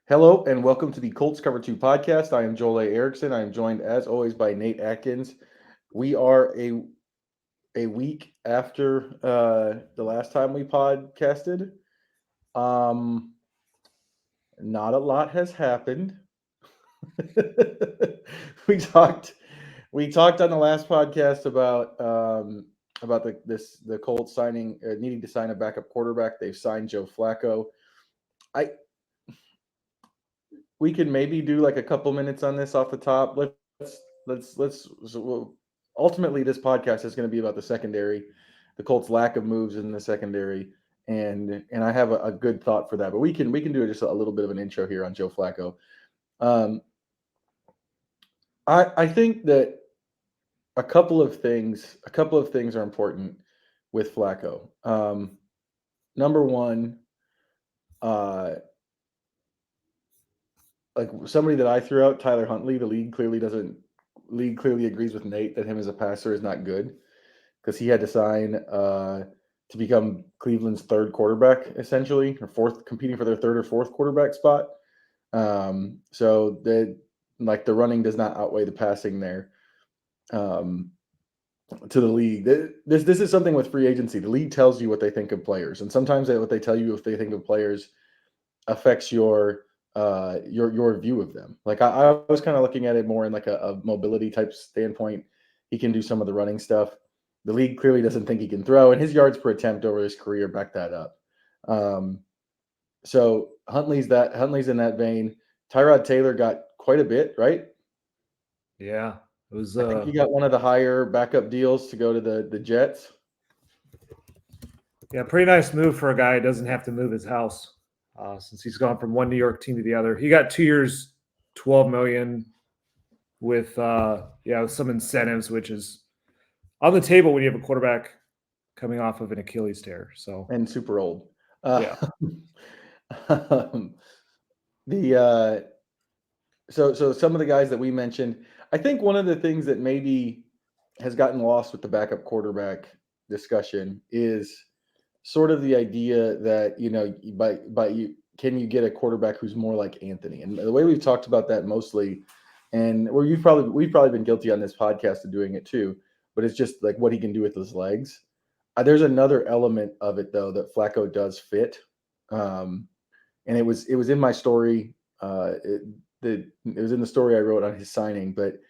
Hello and welcome to the Colts Cover-2 Podcast. I am Joel A. Erickson. I am joined, as always, by Nate Atkins. We are a week after the last time we podcasted. Not a lot has happened. we talked on the last podcast about the Colts signing needing to sign a backup quarterback. They've signed Joe Flacco. We can maybe do like a couple minutes on this off the top. Ultimately, this podcast is going to be about the secondary, the Colts' lack of moves in the secondary, and I have a good thought for that. But we can do just a little bit of an intro here on Joe Flacco. I think that a couple of things are important with Flacco. Number one, like somebody that I threw out, Tyler Huntley. The league clearly agrees with Nate that him as a passer is not good because he had to sign to become Cleveland's third quarterback, essentially, or fourth, competing for their third or fourth quarterback spot. So the running does not outweigh the passing there to the league. This is something with free agency. The league tells you what they think of players, and sometimes what they tell you if they think of players affects your view of them. Like I was kind of looking at it more in like a mobility type standpoint. He can do some of the running stuff. The league clearly doesn't think he can throw, and his yards per attempt over his career back that up. So Huntley's in that vein. Tyrod Taylor got quite a bit, right? Yeah, it was. I think he got one of the higher backup deals to go to the Jets. Yeah, pretty nice move for a guy who doesn't have to move his house. Since he's gone from one New York team to the other. He got 2 years, $12 million with some incentives, which is on the table when you have a quarterback coming off of an Achilles tear. And super old. Yeah. So some of the guys that we mentioned, I think one of the things that maybe has gotten lost with the backup quarterback discussion is sort of the idea that, can you get a quarterback who's more like Anthony? And the way we've talked about that mostly, and we've probably been guilty on this podcast of doing it too, but it's just like what he can do with his legs. There's another element of it though that Flacco does fit, and it was in my story. It was in the story I wrote on his signing, but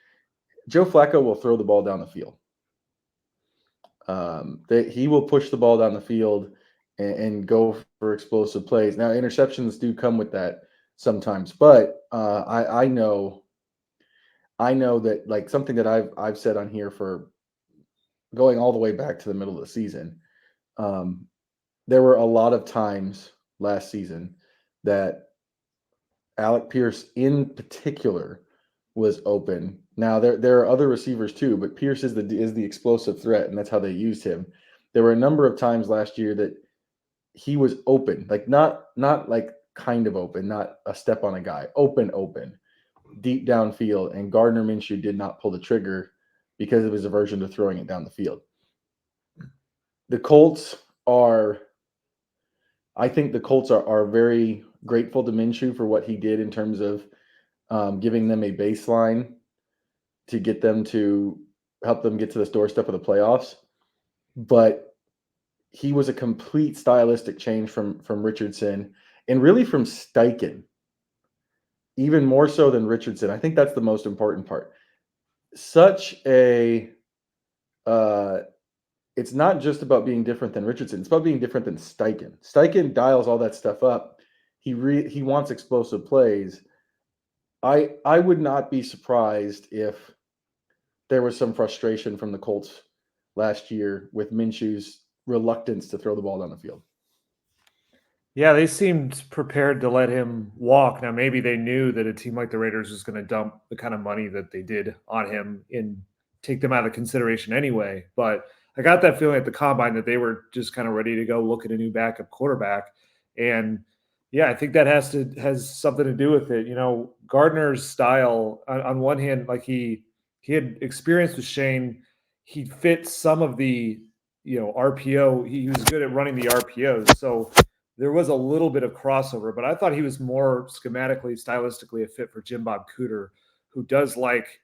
Joe Flacco will throw the ball down the field. He will push the ball down the field and go for explosive plays. Now, interceptions do come with that sometimes, but I know that, like, something that I've said on here for going all the way back to the middle of the season. There were a lot of times last season that Alec Pierce in particular was open. Now there are other receivers too, but Pierce is the explosive threat, and that's how they used him. There were a number of times last year that he was open, like not like kind of open, not a step on a guy, open, deep downfield, and Gardner Minshew did not pull the trigger because of his aversion to throwing it down the field. I think the Colts are very grateful to Minshew for what he did in terms of giving them a baseline to get them to help them get to the doorstep of the playoffs. But he was a complete stylistic change from Richardson and really from Steichen, even more so than Richardson. I think that's the most important part. It's not just about being different than Richardson. It's about being different than Steichen. Steichen dials all that stuff up. He wants explosive plays. I would not be surprised if there was some frustration from the Colts last year with Minshew's reluctance to throw the ball down the field. Yeah, they seemed prepared to let him walk. Now, maybe they knew that a team like the Raiders was going to dump the kind of money that they did on him and take them out of consideration anyway. But I got that feeling at the combine that they were just kind of ready to go look at a new backup quarterback. And yeah, I think that has something to do with it. Gardner's style, on one hand, like he had experience with Shane. He fit some of the, RPO. He was good at running the RPOs. So there was a little bit of crossover, but I thought he was more schematically, stylistically a fit for Jim Bob Cooter, who does like,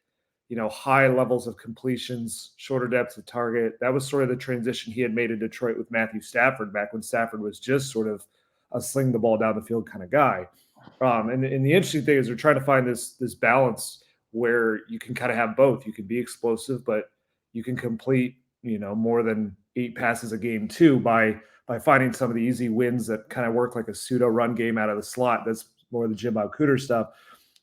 high levels of completions, shorter depths of target. That was sort of the transition he had made in Detroit with Matthew Stafford back when Stafford was just sort of a sling the ball down the field kind of guy. And the interesting thing is they're trying to find this balance where you can kind of have both. You can be explosive, but you can complete, more than 8 passes a game too by finding some of the easy wins that kind of work like a pseudo run game out of the slot. That's more the Jim Bob Cooter stuff.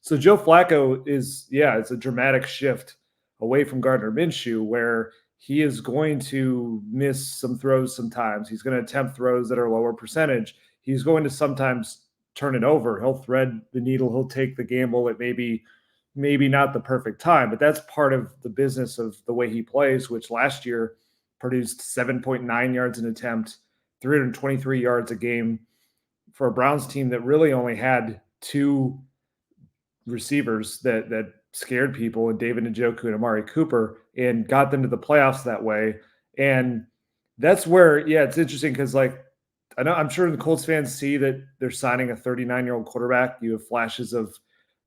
So Joe Flacco it's a dramatic shift away from Gardner Minshew, where he is going to miss some throws sometimes. He's going to attempt throws that are lower percentage. He's going to sometimes turn it over. He'll thread the needle. He'll take the gamble at maybe not the perfect time, but that's part of the business of the way he plays, which last year produced 7.9 yards an attempt, 323 yards a game for a Browns team that really only had 2 receivers that scared people, and David Njoku and Amari Cooper, and got them to the playoffs that way. And that's where, it's interesting because I'm sure the Colts fans see that they're signing a 39-year-old quarterback. You have flashes of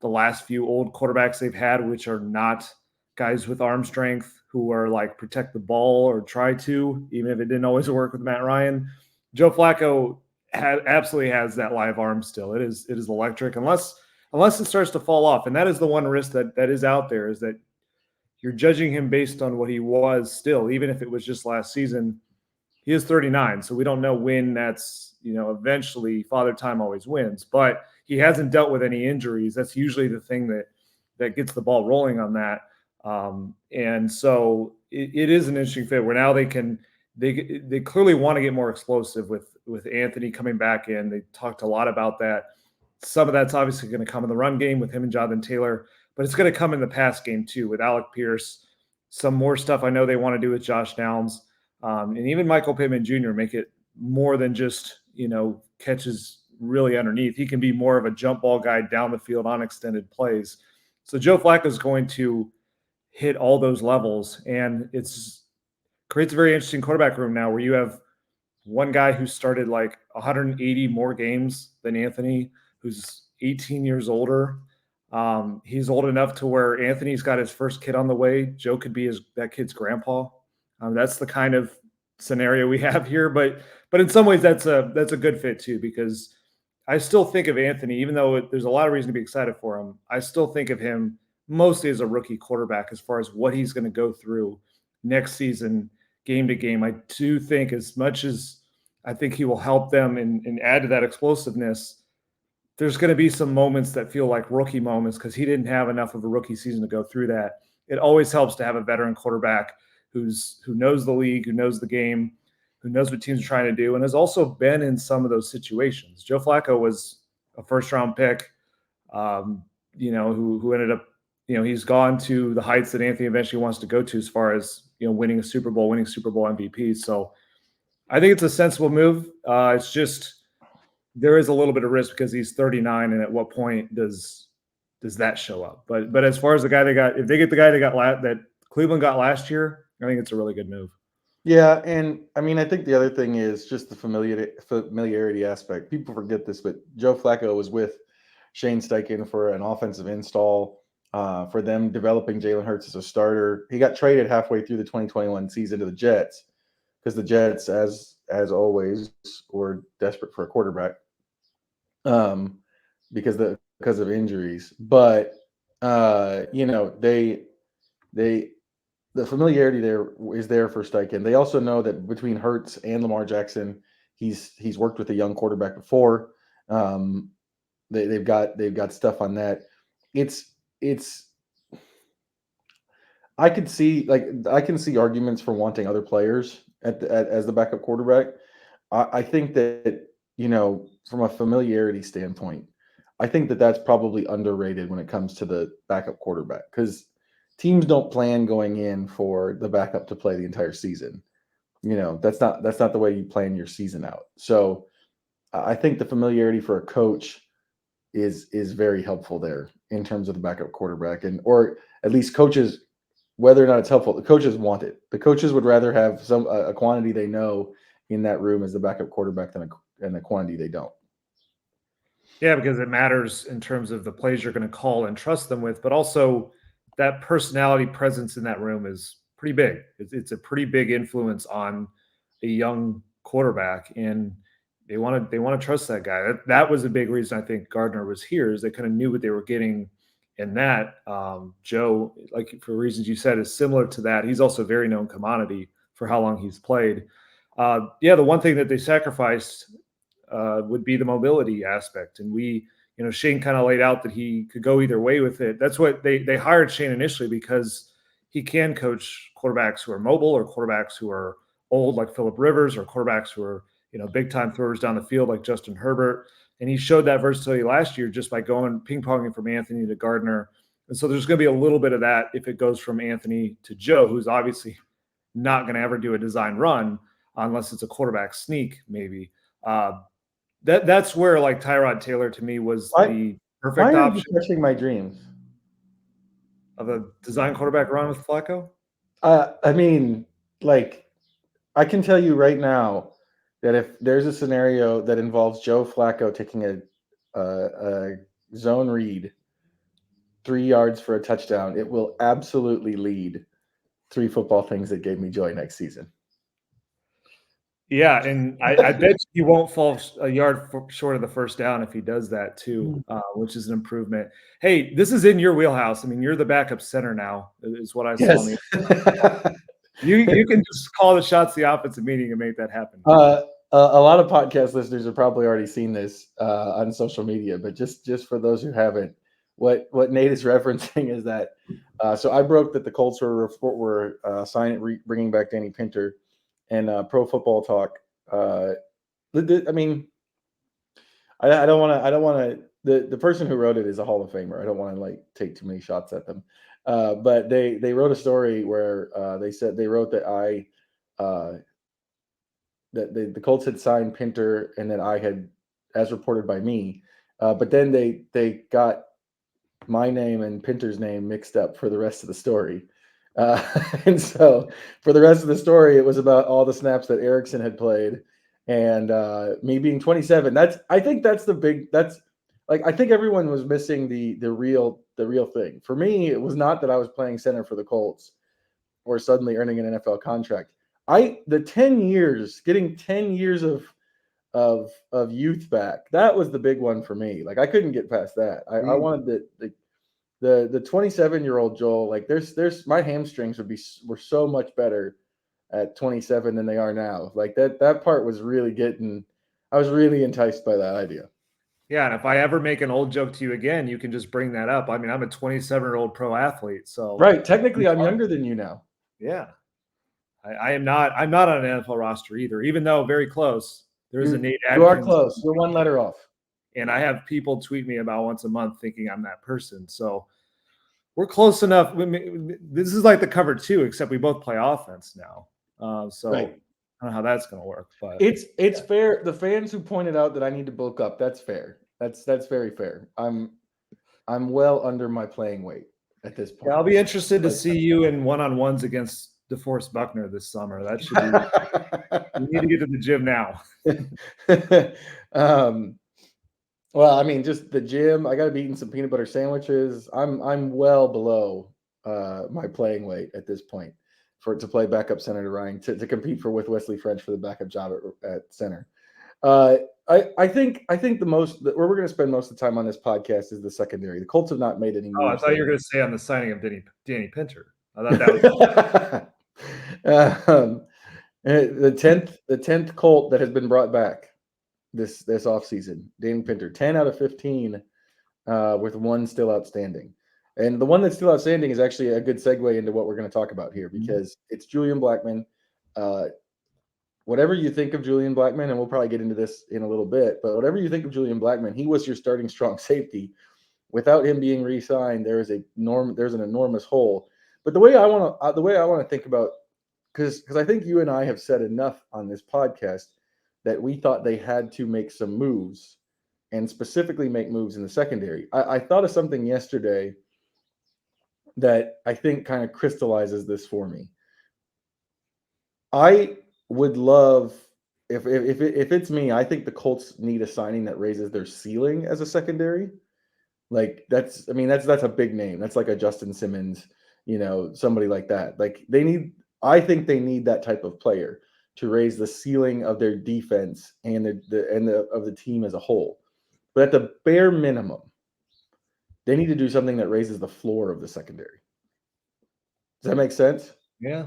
the last few old quarterbacks they've had, which are not guys with arm strength who are like protect the ball or try to, even if it didn't always work with Matt Ryan. Joe Flacco absolutely has that live arm still. It is electric unless it starts to fall off. And that is the one risk that is out there, is that you're judging him based on what he was still, even if it was just last season. He is 39, so we don't know when that's, eventually Father Time always wins. But he hasn't dealt with any injuries. That's usually the thing that gets the ball rolling on that. And so it is an interesting fit where now they clearly want to get more explosive with Anthony coming back in. They talked a lot about that. Some of that's obviously going to come in the run game with him and Jonathan Taylor, but it's going to come in the pass game too with Alec Pierce. Some more stuff I know they want to do with Josh Downs. And even Michael Pittman Jr. make it more than just, catches really underneath. He can be more of a jump ball guy down the field on extended plays. So Joe Flacco is going to hit all those levels, and creates a very interesting quarterback room now where you have one guy who started like 180 more games than Anthony, who's 18 years older. He's old enough to where Anthony's got his first kid on the way. Joe could be that kid's grandpa. That's the kind of scenario we have here, but in some ways that's a good fit too, because I still think of Anthony, even though there's a lot of reason to be excited for him, I still think of him mostly as a rookie quarterback as far as what he's going to go through next season, game to game. I do think, as much as I think he will help them and add to that explosiveness, there's going to be some moments that feel like rookie moments because he didn't have enough of a rookie season to go through that. It always helps to have a veteran quarterback who knows the league, who knows the game, who knows what teams are trying to do, and has also been in some of those situations. Joe Flacco was a first-round pick, who ended up, he's gone to the heights that Anthony eventually wants to go to as far as, winning Super Bowl MVP. So I think it's a sensible move. It's just there is a little bit of risk because he's 39, and at what point does that show up? But as far as the guy they got, if they get the guy that Cleveland got last year, I think it's a really good move. Yeah, and I mean, I think the other thing is just the familiarity aspect. People forget this, but Joe Flacco was with Shane Steichen for an offensive install, for them developing Jalen Hurts as a starter. He got traded halfway through the 2021 season to the Jets because the Jets, as always, were desperate for a quarterback, because of injuries. But the familiarity there is there for Steichen. They also know that between Hurts and Lamar Jackson, he's worked with a young quarterback before. They've got stuff on that. I can see arguments for wanting other players as the backup quarterback. I think that, from a familiarity standpoint, I think that that's probably underrated when it comes to the backup quarterback, because teams don't plan going in for the backup to play the entire season. That's not the way you plan your season out. So I think the familiarity for a coach is very helpful there in terms of the backup quarterback, or at least coaches, whether or not it's helpful, the coaches want it. The coaches would rather have a quantity they know in that room as the backup quarterback the quantity they don't. Yeah, because it matters in terms of the plays you're going to call and trust them with, but also that personality presence in that room is pretty big. It's a pretty big influence on a young quarterback, and they want to trust that guy. That was a big reason I think Gardner was here, is they kind of knew what they were getting. And that Joe, like for reasons you said, is similar to that. He's also a very known commodity for how long he's played. The one thing that they sacrificed would be the mobility aspect. And Shane kind of laid out that he could go either way with it. That's what they hired Shane initially, because he can coach quarterbacks who are mobile, or quarterbacks who are old like Phillip Rivers, or quarterbacks who are, big time throwers down the field like Justin Herbert. And he showed that versatility last year just by going ping-ponging from Anthony to Gardner. And so there's going to be a little bit of that if it goes from Anthony to Joe, who's obviously not going to ever do a design run unless it's a quarterback sneak, maybe. That's where, like, Tyrod Taylor to me was the perfect option. Why are you crushing my dreams of a design quarterback run with Flacco? I mean, like, I can tell you right now that if there's a scenario that involves Joe Flacco taking a zone read 3 yards for a touchdown, it will absolutely lead 3 football things that gave me joy next season. Yeah, and I bet he won't fall a yard short of the first down if he does that too, which is an improvement. Hey, this is in your wheelhouse. I mean, you're the backup center now, is what I saw. Yes. You can just call the shots the offensive meeting and make that happen. A lot of podcast listeners have probably already seen this on social media, but just for those who haven't, what Nate is referencing is that. So I broke that the Colts were bringing back Danny Pinter, and Pro Football Talk. I mean, I don't want to. The person who wrote it is a Hall of Famer. I don't want to take too many shots at them. But they wrote a story where they said they wrote that the Colts had signed Pinter, and that I had, as reported by me, but then they got my name and Pinter's name mixed up for the rest of the story. And so for the rest of the story, it was about all the snaps that Erickson had played, and me being 27. I think everyone was missing the real thing. For me, it was not that I was playing center for the Colts or suddenly earning an NFL contract. Getting 10 years of youth back, that was the big one for me. Like, I couldn't get past that. I wanted the 27-year-old Joel. There's my hamstrings were so much better at 27 than they are now. Like, that part was really I was really enticed by that idea. Yeah, and if I ever make an old joke to you again, you can just bring that up. I mean, I'm a 27-year-old pro athlete, so right. Technically, I'm younger than you now. Yeah, I am not. I'm not on an NFL roster either, even though very close. There is a Nate Atkins. You are close. You're one letter off. And I have people tweet me about once a month thinking I'm that person. So we're close enough. This is like the cover 2, except we both play offense now. Right. I don't know how that's going to work, but it's fair. The fans who pointed out that I need to bulk up, that's fair. That's very fair. I'm well under my playing weight at this point. Yeah, I'll be interested to see you in one-on-ones against DeForest Buckner this summer. That should be. You need to get to the gym now. Well, I mean, just the gym. I got to be eating some peanut butter sandwiches. I'm well below my playing weight at this point to play backup center to Ryan, to compete with Wesley French for the backup job at center. I think where we're going to spend most of the time on this podcast is the secondary. The Colts have not made any moves. Oh, I thought you were going to say on the signing of Danny Pinter. I thought that was the 10th Colt that has been brought back this offseason. Danny Pinter, 10 out of 15, with one still outstanding. And the one that's still outstanding is actually a good segue into what we're going to talk about here, because it's Julian Blackmon. Whatever you think of Julian Blackmon, and we'll probably get into this in a little bit, but whatever you think of Julian Blackmon, he was your starting strong safety. Without him being re-signed, there's an enormous hole. But the way I want to think about, because I think you and I have said enough on this podcast that we thought they had to make some moves, and specifically make moves in the secondary. I thought of something yesterday that I think kind of crystallizes this for me. I would love if it's me, I think the Colts need a signing that raises their ceiling as a secondary. Like that's a big name. That's like a Justin Simmons, somebody like that. Like I think they need that type of player to raise the ceiling of their defense and of the team as a whole. But at the bare minimum, they need to do something that raises the floor of the secondary. Does that make sense? Yeah.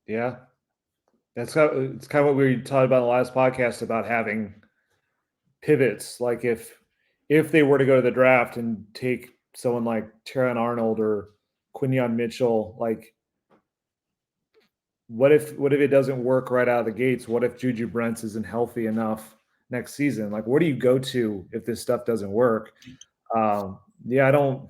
Yeah. It's kind of what we talked about in the last podcast about having pivots. Like if they were to go to the draft and take someone like Terran Arnold or Quinyon Mitchell, like what if it doesn't work right out of the gates? What if Juju Brents isn't healthy enough next season? Like, where do you go to if this stuff doesn't work? I don't.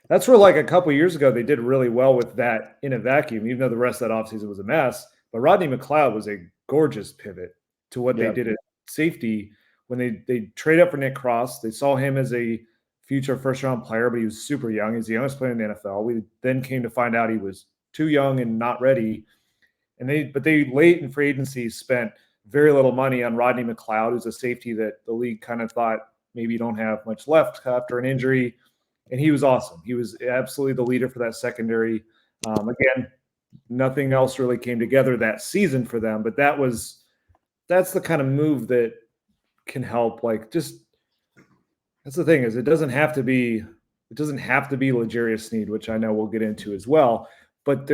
That's where, like, a couple years ago, they did really well with that in a vacuum, even though the rest of that offseason was a mess. But Rodney McLeod was a gorgeous pivot to what they did at safety when they trade up for Nick Cross. They saw him as a future first-round player, but he was super young. He's the youngest player in the NFL. We then came to find out he was too young and not ready. But they late in free agency spent very little money on Rodney McLeod, who's a safety that the league kind of thought maybe you don't have much left after an injury. And he was awesome. He was absolutely the leader for that secondary. Again, nothing else really came together that season for them, but that's the kind of move that can help. Like, just that's the thing, is it doesn't have to be L'Jarius Sneed, which I know we'll get into as well. But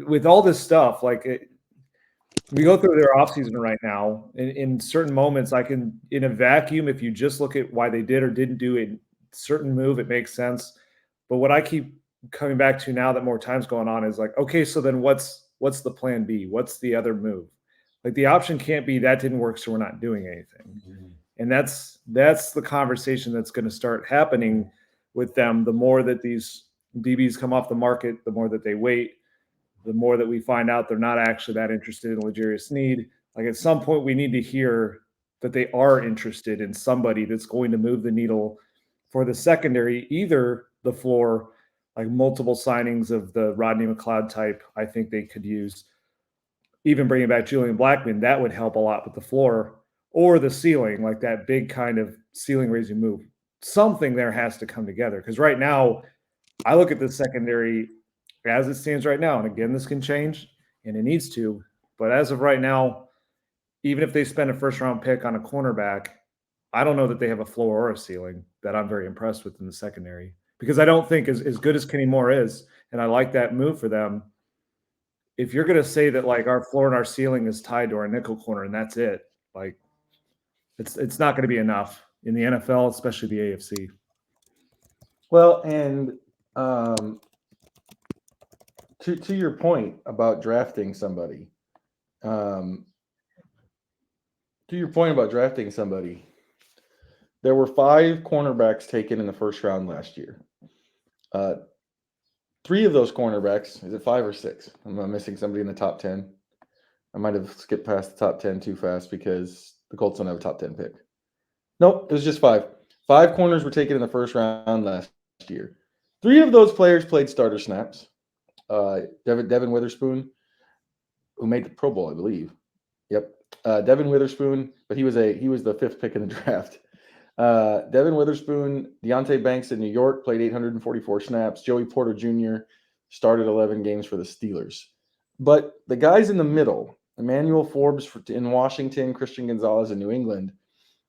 with all this stuff, we go through their offseason right now. In certain moments, in a vacuum, if you just look at why they did or didn't do a certain move, it makes sense. But what I keep coming back to now that more time's going on is like, okay, so then what's the plan B? What's the other move? Like, the option can't be that didn't work, so we're not doing anything. Mm-hmm. And that's the conversation that's going to start happening with them. The more that these DBs come off the market, the more that they wait, the more that we find out they're not actually that interested in L'Jarius Sneed. Like, at some point, we need to hear that they are interested in somebody that's going to move the needle for the secondary, either the floor, like multiple signings of the Rodney McLeod type. I think they could use, even bringing back Julian Blackmon, that would help a lot with the floor, or the ceiling, like that big kind of ceiling raising move. Something there has to come together, because right now I look at the secondary as it stands right now, and again, this can change and it needs to, but as of right now, even if they spend a first-round pick on a cornerback, I don't know that they have a floor or a ceiling that I'm very impressed with in the secondary, because I don't think as good as Kenny Moore is, and I like that move for them, if you're going to say that like our floor and our ceiling is tied to our nickel corner and that's it, like it's not going to be enough in the NFL, especially the AFC. Well, and to your point about drafting somebody, there were 5 cornerbacks taken in the first round last year. 3 of those cornerbacks, is it 5 or 6? I'm missing somebody in the top 10. I might have skipped past the top 10 too fast because the Colts don't have a top 10 pick. Nope, it was just 5. 5 corners were taken in the first round last year. 3 of those players played starter snaps. Devin Witherspoon, who made the Pro Bowl, I believe. Yep. Devin Witherspoon, but he was the 5th pick in the draft. Devin Witherspoon, Deonte Banks in New York played 844 snaps. Joey Porter Jr. started 11 games for the Steelers. But the guys in the middle, Emmanuel Forbes in Washington, Christian Gonzalez in New England,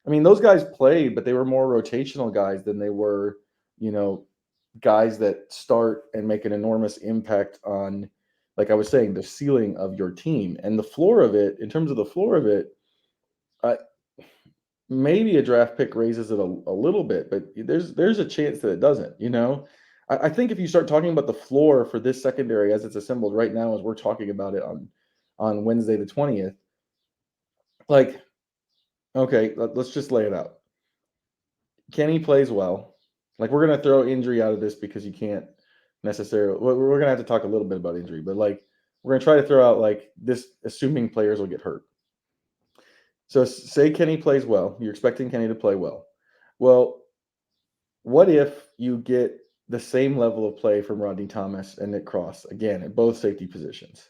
I mean, those guys played, but they were more rotational guys than they were, guys that start and make an enormous impact on, like I was saying, the ceiling of your team. And the floor of it, in terms of the floor of it, maybe a draft pick raises it a little bit, but there's a chance that it doesn't, I think if you start talking about the floor for this secondary as it's assembled right now, as we're talking about it on Wednesday the 20th, like, okay, let's just lay it out. Kenny plays well. Like, we're going to throw injury out of this because you can't necessarily, we're going to have to talk a little bit about injury, but like, we're going to try to throw out like this, assuming players will get hurt. So say Kenny plays well. You're expecting Kenny to play well. Well, what if you get the same level of play from Rodney Thomas and Nick Cross, again, at both safety positions?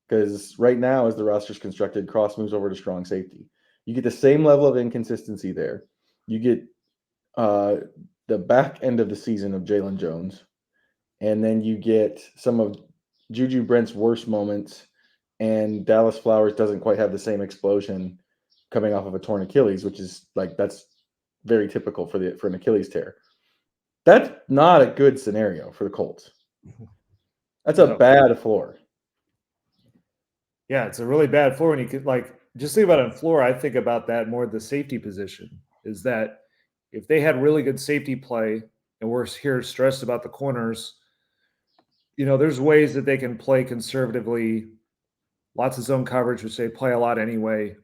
because right now, as the roster's constructed, Cross moves over to strong safety. You get the same level of inconsistency there. You get the back end of the season of Jalen Jones, and then you get some of Juju Brent's worst moments, and Dallas Flowers doesn't quite have the same explosion coming off of a torn Achilles, which is like that's very typical for an Achilles tear. That's not a good scenario for the Colts. That's a bad floor. Yeah, it's a really bad floor. And you could just think about it on floor. I think about that more the safety position is that if they had really good safety play and we're here stressed about the corners, there's ways that they can play conservatively, lots of zone coverage, which they play a lot anyway,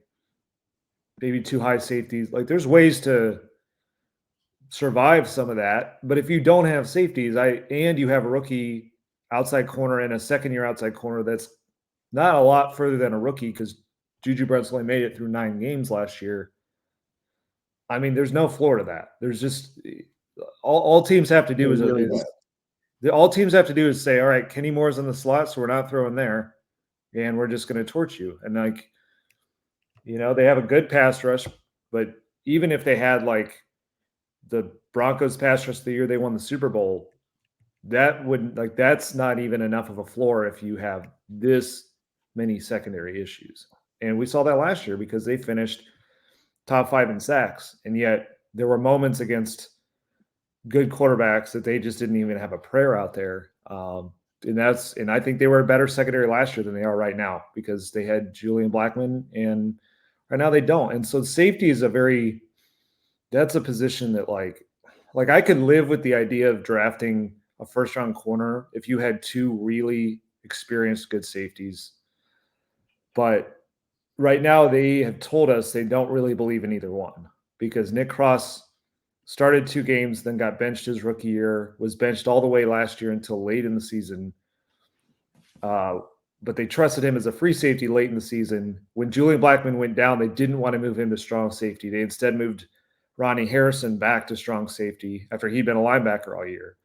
maybe too high safeties. Like there's ways to survive some of that. But if you don't have safeties, and you have a rookie outside corner and a second-year outside corner, that's not a lot further than a rookie because Juju Brents only made it through 9 games last year. I mean, there's no floor to that. There's just all teams have to do all teams have to do is say, all right, Kenny Moore's in the slot, so we're not throwing there, and we're just going to torch you. And they have a good pass rush, but even if they had the Broncos pass rush the year they won the Super Bowl, that's not even enough of a floor if you have this many secondary issues. And we saw that last year because they finished top 5 in sacks. And yet there were moments against good quarterbacks that they just didn't even have a prayer out there. And I think they were a better secondary last year than they are right now because they had Julian Blackmon and right now they don't. And so safety is that's a position that I could live with the idea of drafting a first-round corner if you had 2 really experienced good safeties. But right now they have told us they don't really believe in either one because Nick Cross started 2 games, then got benched his rookie year, was benched all the way last year until late in the season. But they trusted him as a free safety late in the season. When Julian Blackmon went down, they didn't want to move him to strong safety. They instead moved Ronnie Harrison back to strong safety after he'd been a linebacker all year.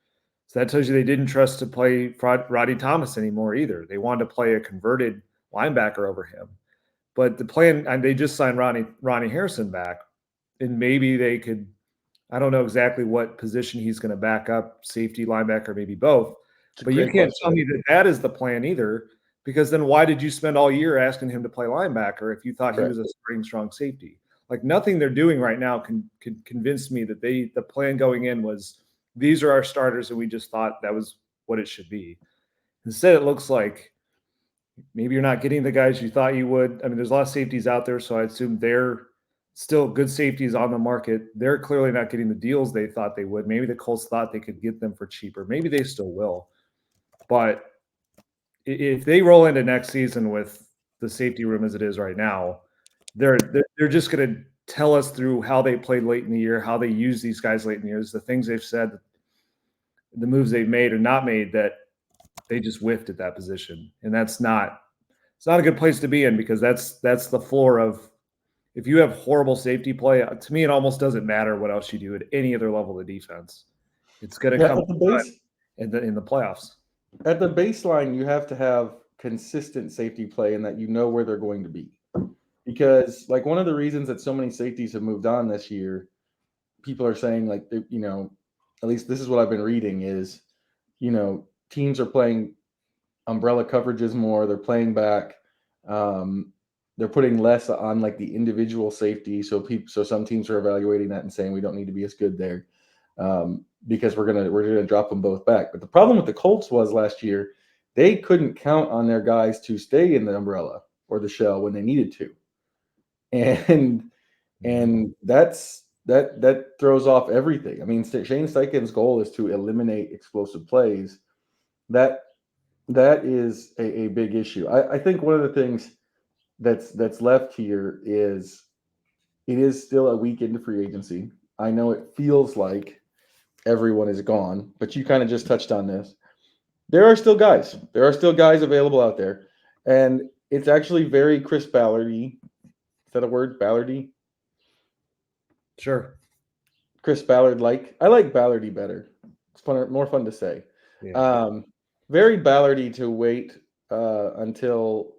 So that tells you they didn't trust to play Roddy Thomas anymore either. They wanted to play a converted linebacker over him. But the plan, and they just signed Ronnie Harrison back, and maybe they could, I don't know exactly what position he's going to back up, safety, linebacker, maybe both. But you can't tell me that is the plan either, because then why did you spend all year asking him to play linebacker if you thought he was a starting strong safety? Nothing they're doing right now can convince me that the plan going in was these are our starters and we just thought that was what it should be. Instead, it looks like maybe you're not getting the guys you thought you would. I mean, there's a lot of safeties out there, so I assume they're still good safeties on the market. They're clearly not getting the deals they thought they would. Maybe the Colts thought they could get them for cheaper. Maybe they still will. But if they roll into next season with the safety room as it is right now, they're just going to tell us through how they played late in the year, how they use these guys late in the year, the things they've said, the moves they've made or not made that they just whiffed at that position. And it's not a good place to be in because that's the floor of if you have horrible safety play, to me, it almost doesn't matter what else you do at any other level of defense. It's going to come in the playoffs. At the baseline, you have to have consistent safety play and that you know where they're going to be. Because one of the reasons that so many safeties have moved on this year, people are saying at least this is what I've been reading is, teams are playing umbrella coverages more. They're playing back. They're putting less on the individual safety. So some teams are evaluating that and saying we don't need to be as good there because we're gonna drop them both back. But the problem with the Colts was last year they couldn't count on their guys to stay in the umbrella or the shell when they needed to, and that throws off everything. I mean, Shane Steichen's goal is to eliminate explosive plays. That is a big issue. I think one of the things that's left here is it is still a week into free agency. I know it feels like everyone is gone, but you kind of just touched on this. There are still guys. There are still guys available out there, and it's actually very Chris Ballardy. Is that a word, Ballardy? Sure. Chris Ballard. I like Ballardy better. It's more fun to say. Yeah. Very Ballardy to wait until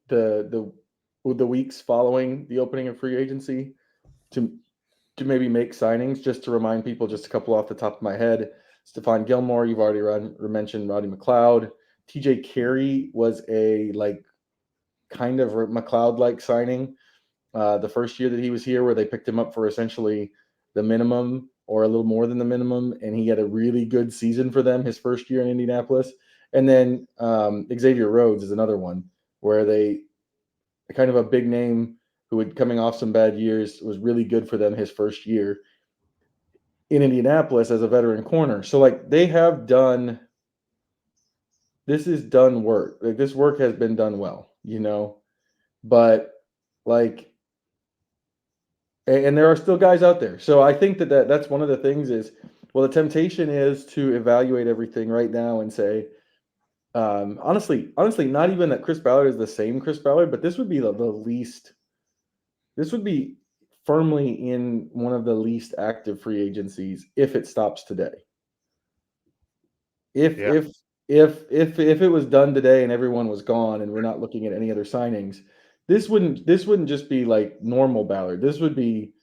the weeks following the opening of free agency to maybe make signings. Just to remind people, just a couple off the top of my head: Stephon Gilmore, you've already mentioned. Roddy McLeod, TJ Carey was a kind of McLeod-like signing the first year that he was here, where they picked him up for essentially the minimum or a little more than the minimum, and he had a really good season for them his first year in Indianapolis. And then Xavier Rhodes is another one where they kind of a big name who had coming off some bad years, was really good for them his first year in Indianapolis as a veteran corner. So they have done, this is done work. This work has been done well, but and there are still guys out there. So I think that's one of the things is, well, the temptation is to evaluate everything right now and say, honestly, not even that Chris Ballard is the same Chris Ballard, but this would be the least. This would be firmly in one of the least active free agencies if it stops today. If it was done today and everyone was gone and we're not looking at any other signings, this wouldn't just be like normal Ballard. This would be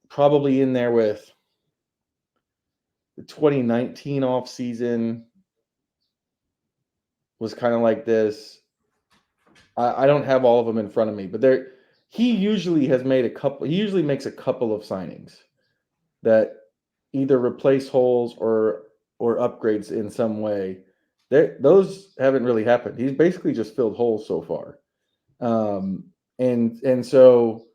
probably in there with the 2019 offseason was kind of like this. I don't have all of them in front of me, but he usually makes a couple of signings that either replace holes or upgrades in some way. Those haven't really happened. He's basically just filled holes so far. And so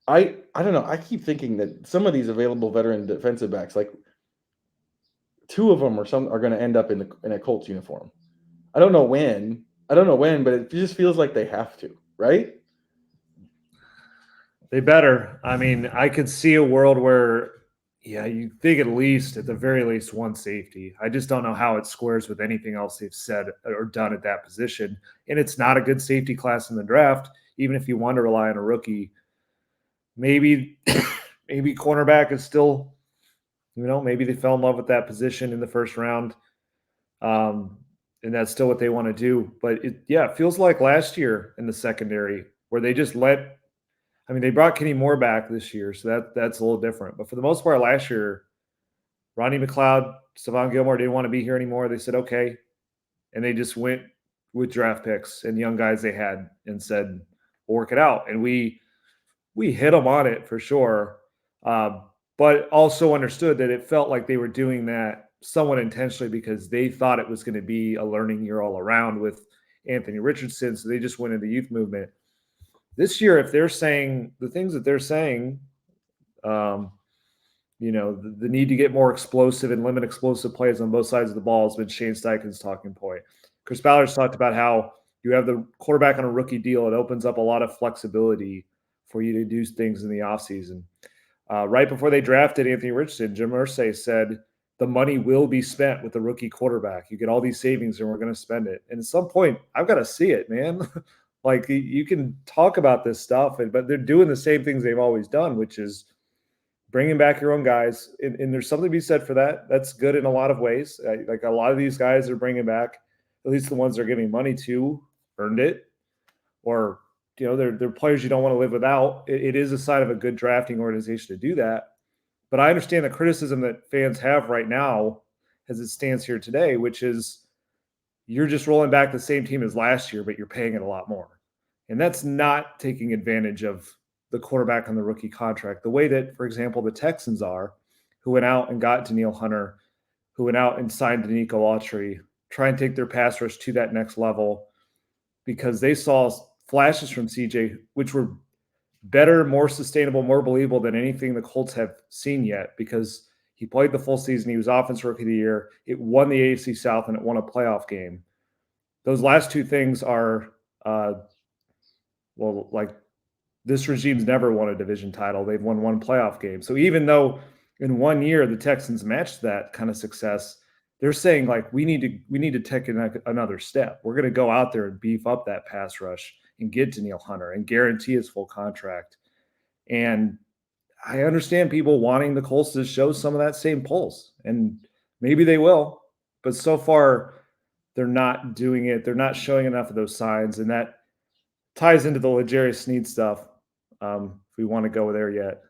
I don't know. I keep thinking that some of these available veteran defensive backs, two of them are going to end up in a Colts uniform. I don't know when, but it just feels like they have to, right? They better. I mean, I could see a world where, you think at the very least one safety. I just don't know how it squares with anything else they've said or done at that position. And it's not a good safety class in the draft, even if you want to rely on a rookie. Maybe cornerback is still, maybe they fell in love with that position in the first round. And that's still what they want to do. But it feels like last year in the secondary where they just they brought Kenny Moore back this year, so that's a little different. But for the most part last year, Rodney McLeod, Stephon Gilmore didn't want to be here anymore. They said, okay. And they just went with draft picks and young guys they had and said, we'll work it out. And we hit them on it for sure. But also understood that it felt like they were doing that somewhat intentionally because they thought it was going to be a learning year all around with Anthony Richardson. So they just went into the youth movement. This year, if they're saying the things that they're saying, the need to get more explosive and limit explosive plays on both sides of the ball has been Shane Steichen's talking point. Chris Ballard's talked about how you have the quarterback on a rookie deal. It opens up a lot of flexibility for you to do things in the offseason. Right before they drafted Anthony Richardson, Jim Irsay said the money will be spent with the rookie quarterback. You get all these savings and we're going to spend it. And at some point, I've got to see it, man. You can talk about this stuff, but they're doing the same things they've always done, which is bringing back your own guys. And there's something to be said for that. That's good in a lot of ways. A lot of these guys are bringing back, at least the ones they're giving money to, earned it. Or, they're players you don't want to live without. It is a sign of a good drafting organization to do that. But I understand the criticism that fans have right now as it stands here today, which is, you're just rolling back the same team as last year, but you're paying it a lot more. And that's not taking advantage of the quarterback on the rookie contract the way that, for example, the Texans are, who went out and got Danielle Hunter, who went out and signed Danico Autry, try and take their pass rush to that next level because they saw flashes from CJ, which were better, more sustainable, more believable than anything the Colts have seen yet because he played the full season. He was Offensive Rookie of the Year. It won the AFC South, and it won a playoff game. Those last two things are, this regime's never won a division title. They've won one playoff game. So even though in 1 year the Texans matched that kind of success, they're saying we need to take another step. We're going to go out there and beef up that pass rush and get Danielle Hunter and guarantee his full contract. And I understand people wanting the Colts to show some of that same pulse, and maybe they will. But so far, they're not doing it. They're not showing enough of those signs, and that ties into the L'Jarius Sneed stuff. If we want to go there yet.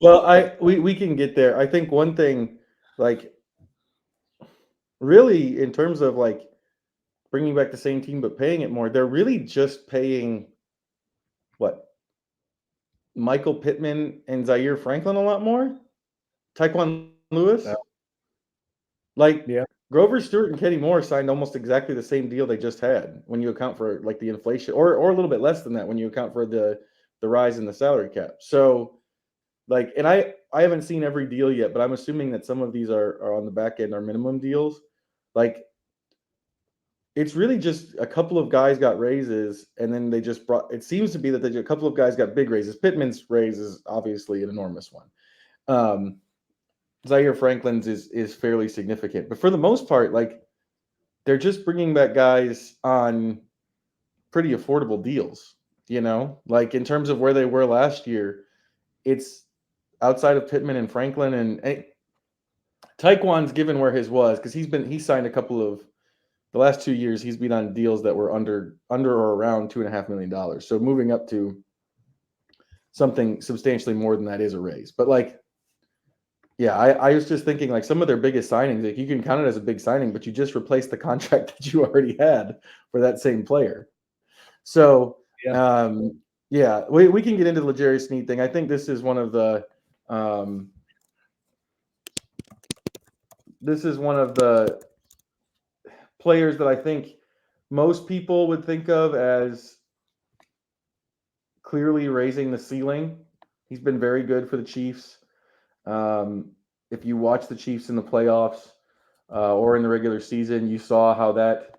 Well, we can get there. I think one thing, like, really, in terms of like bringing back the same team but paying it more, they're really just paying what, Michael Pittman and Zaire Franklin a lot more, Tyquan Lewis. Yeah. Like, Yeah. Grover Stewart and Kenny Moore signed almost exactly the same deal they just had when you account for like the inflation, or a little bit less than that when you account for the rise in the salary cap. So, like, and I haven't seen every deal yet, but I'm assuming that some of these are on the back end, are minimum deals. Like, it's really just a couple of guys got raises, and then they just brought. It seems to be that a couple of guys got big raises. Pittman's raise is obviously an enormous one. Zaire Franklin's is fairly significant, but for the most part, like, they're just bringing back guys on pretty affordable deals. You know, like in terms of where they were last year, it's outside of Pittman and Franklin, and Tyquan's given where his was because he signed a couple of the last 2 years. He's been on deals that were under or around $2.5 million. So moving up to something substantially more than that is a raise. But like, yeah, I was just thinking like some of their biggest signings, like you can count it as a big signing, but you just replaced the contract that you already had for that same player. So yeah, we can get into the L'Jarius Sneed thing. I think this is one of the players that I think most people would think of as clearly raising the ceiling. He's been very good for the Chiefs. If you watch the Chiefs in the playoffs or in the regular season, you saw how that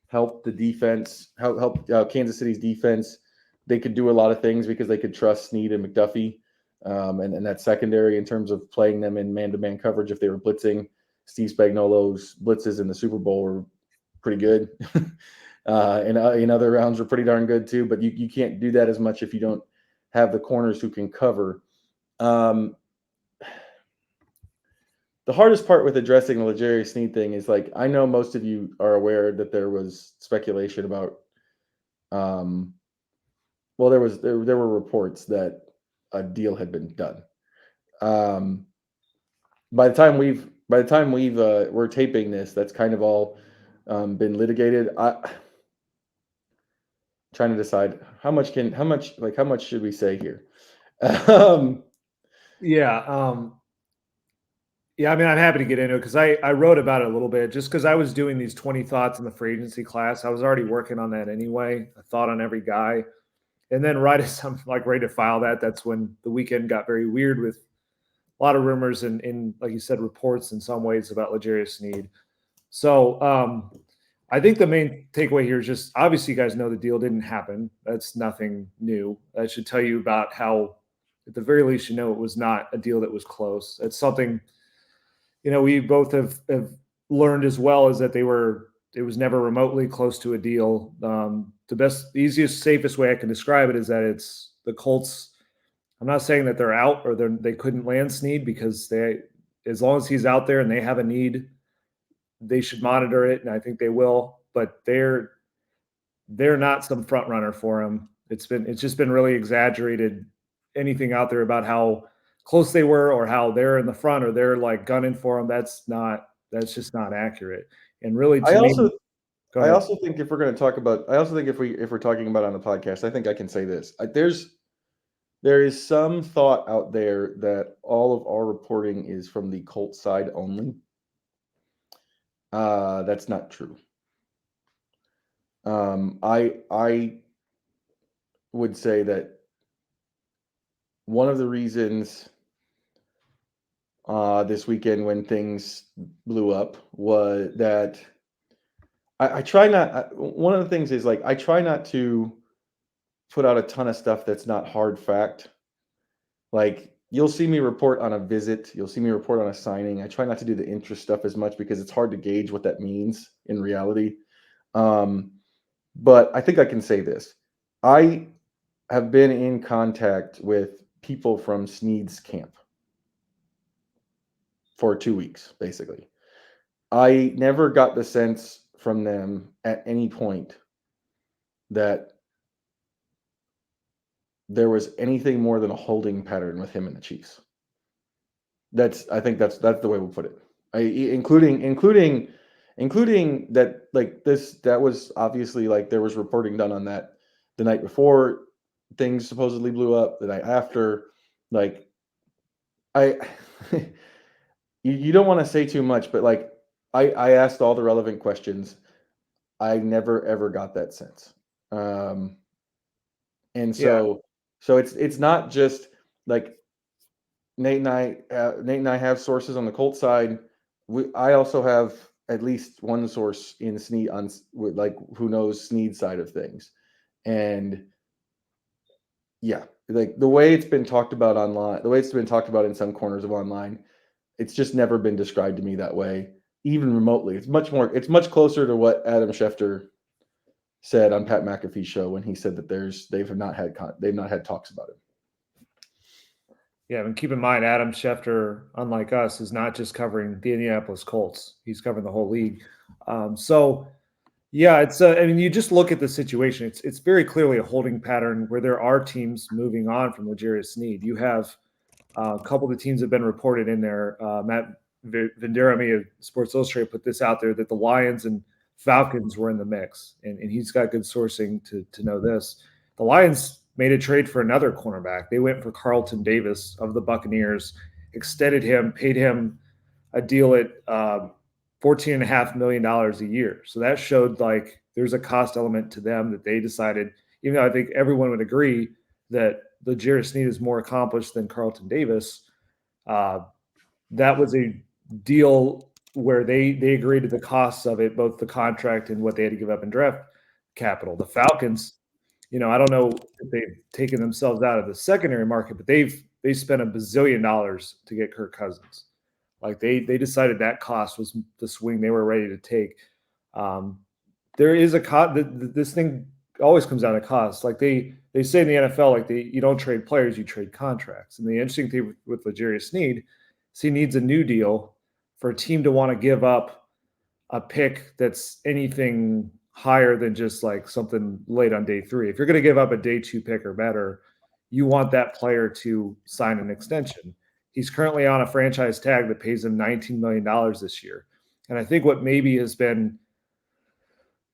helped the defense, helped Kansas City's defense. They could do a lot of things because they could trust Sneed and McDuffie and that secondary in terms of playing them in man-to-man coverage if they were blitzing. Steve Spagnuolo's blitzes in the Super Bowl were pretty good. And in other rounds were pretty darn good too, but you can't do that as much if you don't have the corners who can cover. The hardest part with addressing the L'Jarius Sneed thing is, like, I know most of you are aware that there was speculation about well, there were reports that a deal had been done. By the time we're taping this, that's kind of all been litigated. Trying to decide how much should we say here? Yeah, I mean, I'm happy to get into it because I wrote about it a little bit just because I was doing these 20 thoughts in the free agency class. I was already working on that anyway, a thought on every guy. And then right as I'm like ready to file that, that's when the weekend got very weird with a lot of rumors and like you said, reports in some ways about L'Jarius Sneed. So I think the main takeaway here is just obviously you guys know the deal didn't happen. That's nothing new. That should tell you about how, at the very least, you know it was not a deal that was close. It's something, you know, we both have learned as well, is that it was never remotely close to a deal. The best, easiest, safest way I can describe it is that it's the Colts. I'm not saying that they're out or they couldn't land Sneed, because as long as he's out there and they have a need, they should monitor it, and I think they will. But they're not some front runner for him. It's just been really exaggerated. Anything out there about how close they were or how they're in the front or they're like gunning for him, that's just not accurate. And really, I also think if we're going to talk about, if we're talking about on the podcast, I think I can say this. There is some thought out there that all of our reporting is from the Colts side only. That's not true. I would say that one of the reasons this weekend when things blew up was that I try not. One of the things is, like, I try not to put out a ton of stuff that's not hard fact. Like, you'll see me report on a visit, you'll see me report on a signing. I try not to do the interest stuff as much because it's hard to gauge what that means in reality. But I think I can say this. I have been in contact with people from Sneed's camp for 2 weeks, basically. I never got the sense from them at any point that there was anything more than a holding pattern with him and the Chiefs. I think that's the way we'll put it. Including that, like, that was obviously, like, there was reporting done on that the night before things supposedly blew up, the night after. Like, I you don't want to say too much, but, like, I asked all the relevant questions. I never ever got that sense. And Yeah. so it's not just like Nate and I have sources on the Colts side. I also have at least one source in Snead like, who knows Snead's side of things. And yeah, like, the way it's been talked about online, the way it's been talked about in some corners of online, it's just never been described to me that way, even remotely. It's much closer to what Adam Schefter said on Pat McAfee's show when he said that they've not had talks about it. Yeah, and keep in mind, Adam Schefter, unlike us, is not just covering the Indianapolis Colts. He's covering the whole league. Yeah, it's. I mean, you just look at the situation. It's very clearly a holding pattern where there are teams moving on from L'Jarius Sneed. You have a couple of the teams have been reported in there. Matt Venderami of Sports Illustrated put this out there that the Lions and Falcons were in the mix, and he's got good sourcing to know this. The Lions made a trade for another cornerback. They went for Carlton Davis of the Buccaneers, extended him, paid him a deal at $14.5 million a year. So that showed, like, there's a cost element to them that they decided, even though I think everyone would agree that L'Jarius Sneed is more accomplished than Carlton Davis. That was a deal where they agreed to the costs of it, both the contract and what they had to give up in draft capital. The Falcons, I don't know if they've taken themselves out of the secondary market, but they spent $1 bazillion to get Kirk Cousins. Like, they decided that cost was the swing they were ready to take. There is a cost. This thing always comes down to cost. Like, they say in the NFL, like, you don't trade players, you trade contracts. And the interesting thing with L'Jarius Sneed is he needs a new deal for a team to want to give up a pick that's anything higher than just like something late on day 3. If you're going to give up a day 2 pick or better, you want that player to sign an extension. He's currently on a franchise tag that pays him $19 million this year. And I think what maybe has been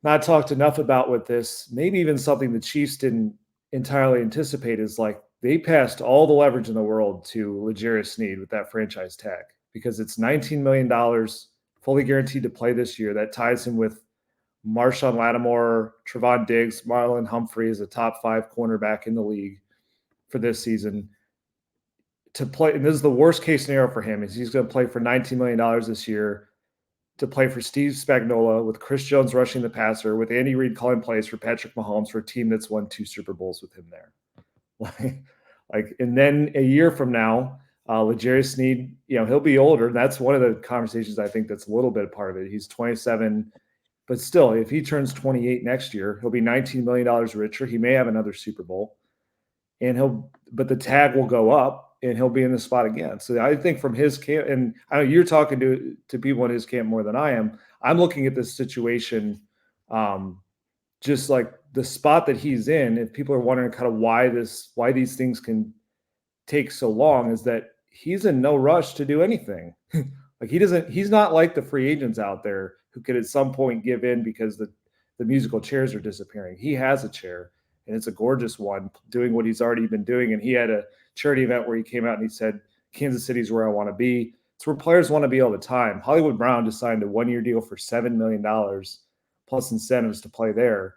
not talked enough about with this, maybe even something the Chiefs didn't entirely anticipate, is like they passed all the leverage in the world to L'Jarius Sneed with that franchise tag, because it's $19 million fully guaranteed to play this year. That ties him with Marshawn Lattimore, Trevon Diggs, Marlon Humphrey is a top 5 cornerback in the league for this season to play. And this is the worst case scenario for him, is he's going to play for $19 million this year to play for Steve Spagnuolo, with Chris Jones rushing the passer, with Andy Reid calling plays for Patrick Mahomes, for a team that's won 2 Super Bowls with him there. And then a year from now, L'Jarius Sneed, he'll be older. And that's one of the conversations I think that's a little bit part of it. He's 27, but still, if he turns 28 next year, he'll be $19 million richer. He may have another Super Bowl, but the tag will go up, and he'll be in the spot again. So I think from his camp, and I know you're talking to people in his camp more than I am, I'm looking at this situation, just like the spot that he's in. If people are wondering kind of why these things can take so long, is that he's in no rush to do anything. Like, he's not like the free agents out there who could at some point give in because the musical chairs are disappearing. He has a chair, and it's a gorgeous one, doing what he's already been doing. And he had a charity event where he came out and he said, Kansas City's where I want to be. It's where players want to be all the time. Hollywood Brown just signed a 1-year deal for $7 million plus incentives to play there,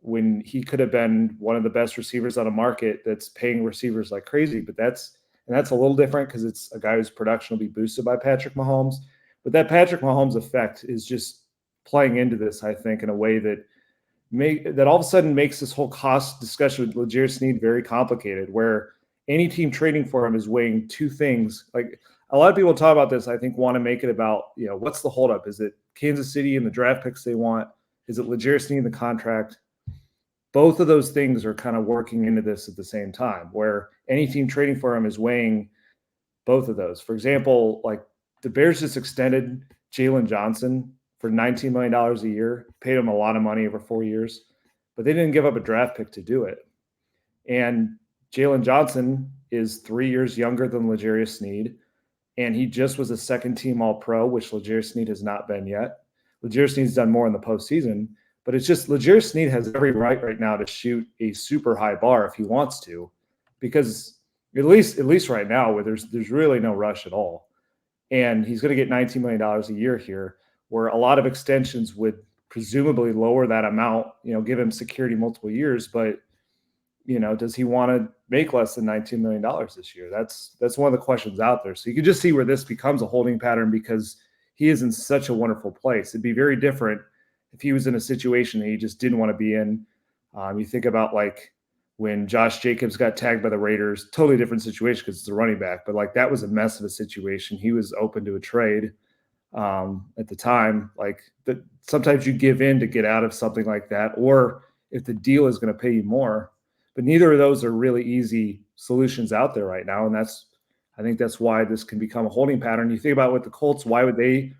when he could have been one of the best receivers on a market that's paying receivers like crazy. But that's a little different because it's a guy whose production will be boosted by Patrick Mahomes. But that Patrick Mahomes effect is just playing into this, I think, in a way that all of a sudden makes this whole cost discussion with L'Jarius Sneed very complicated, where any team trading for him is weighing 2 things. Like, a lot of people talk about this, I think, want to make it about, what's the holdup? Is it Kansas City and the draft picks they want? Is it L'Jarius Sneed and the contract? Both of those things are kind of working into this at the same time, where any team trading for him is weighing both of those. For example, like the Bears just extended Jalen Johnson for $19 million a year, paid him a lot of money over 4 years, but they didn't give up a draft pick to do it. And Jalen Johnson is 3 years younger than L'Jarius Sneed, and he just was a second-team All-Pro, which L'Jarius Sneed has not been yet. L'Jarius Sneed's done more in the postseason, but it's just L'Jarius Sneed has every right now to shoot a super high bar if he wants to, because at least right now, where there's really no rush at all. And he's going to get $19 million a year here, where a lot of extensions would presumably lower that amount, give him security multiple years. But, does he want to make less than $19 million this year? That's one of the questions out there. So you can just see where this becomes a holding pattern, because he is in such a wonderful place. It'd be very different if he was in a situation that he just didn't want to be in. You think about like when Josh Jacobs got tagged by the Raiders, totally different situation because it's a running back, but like that was a mess of a situation. He was open to a trade at the time. Like that, sometimes you give in to get out of something like that, or if the deal is going to pay you more. But neither of those are really easy solutions out there right now, and I think that's why this can become a holding pattern. You think about what the Colts, why would they